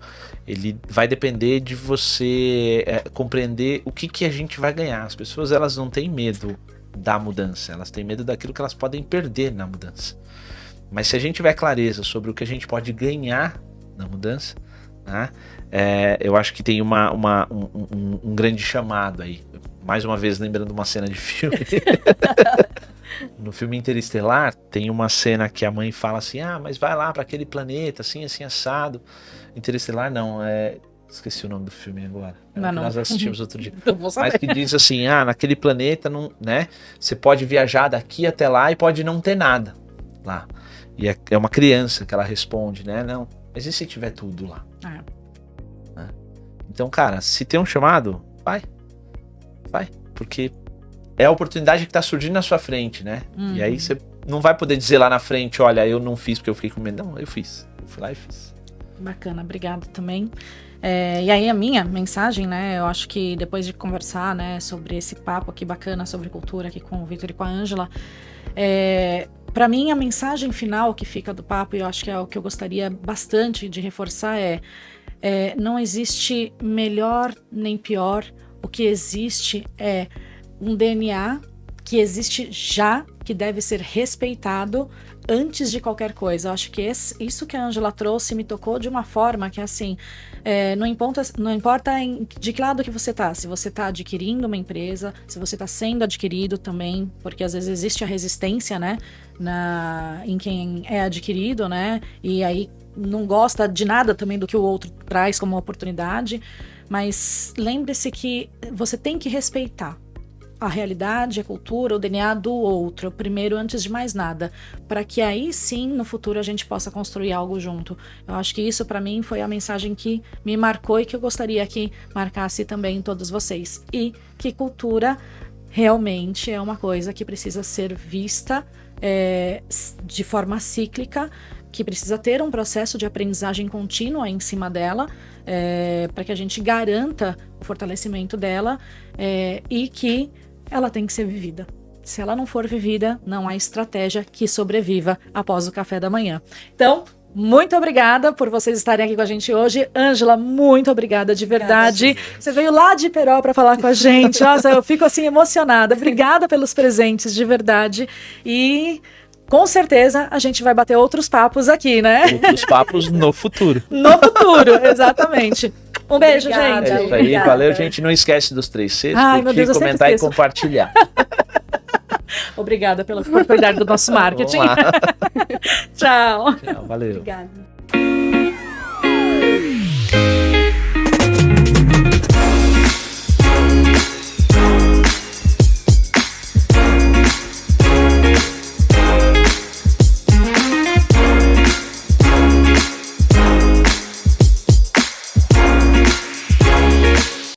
ele vai depender de você compreender o que a gente vai ganhar. As pessoas, elas não têm medo da mudança, elas têm medo daquilo que elas podem perder na mudança. Mas se a gente tiver clareza sobre o que a gente pode ganhar na mudança, né, eu acho que tem um grande chamado aí. Mais uma vez, lembrando uma cena de filme. No filme Interestelar, tem uma cena que a mãe fala assim, mas vai lá para aquele planeta, assim, assim, assado. Interestelar não, esqueci o nome do filme agora. Nós assistimos outro dia. Mas que diz assim, naquele planeta, não, né, você pode viajar daqui até lá e pode não ter nada lá. E é uma criança que ela responde, né, não, mas e se tiver tudo lá? Né? Então, cara, se tem um chamado, vai, porque é a oportunidade que está surgindo na sua frente, né? E aí você não vai poder dizer lá na frente, olha, eu não fiz porque eu fiquei com medo. Não, eu fiz. Eu fui lá e fiz. Bacana, obrigada também. E aí a minha mensagem, né? Eu acho que depois de conversar, né, sobre esse papo aqui bacana sobre cultura aqui com o Vitor e com a Ângela, para mim a mensagem final que fica do papo, e eu acho que é o que eu gostaria bastante de reforçar não existe melhor nem pior. O que existe é um DNA que existe já, que deve ser respeitado antes de qualquer coisa. Eu acho que isso que a Ângela trouxe me tocou de uma forma que, assim, não importa de que lado que você tá, se você tá adquirindo uma empresa, se você tá sendo adquirido também, porque às vezes existe a resistência, né, em quem é adquirido, né, e aí não gosta de nada também do que o outro traz como oportunidade, mas lembre-se que você tem que respeitar a realidade, a cultura, o DNA do outro, primeiro, antes de mais nada, para que aí sim, no futuro, a gente possa construir algo junto. Eu acho que isso, para mim, foi a mensagem que me marcou e que eu gostaria que marcasse também todos vocês. E que cultura realmente é uma coisa que precisa ser vista de forma cíclica, que precisa ter um processo de aprendizagem contínua em cima dela, para que a gente garanta o fortalecimento dela, e que ela tem que ser vivida. se ela não for vivida, não há estratégia que sobreviva após o café da manhã. Então, muito obrigada por vocês estarem aqui com a gente hoje. Ângela, muito obrigada de verdade. Obrigada, você veio lá de Peró para falar com a gente. Nossa, eu fico assim emocionada. Obrigada pelos presentes, de verdade. E com certeza a gente vai bater outros papos aqui, né? Outros papos no futuro. No futuro, exatamente. Um beijo, Obrigada, gente. É isso aí, valeu, gente. Não esquece dos 3 Cs, curtir, comentar e compartilhar. Obrigada por cuidar do nosso marketing. Vamos lá. Tchau. Tchau, valeu. Obrigada.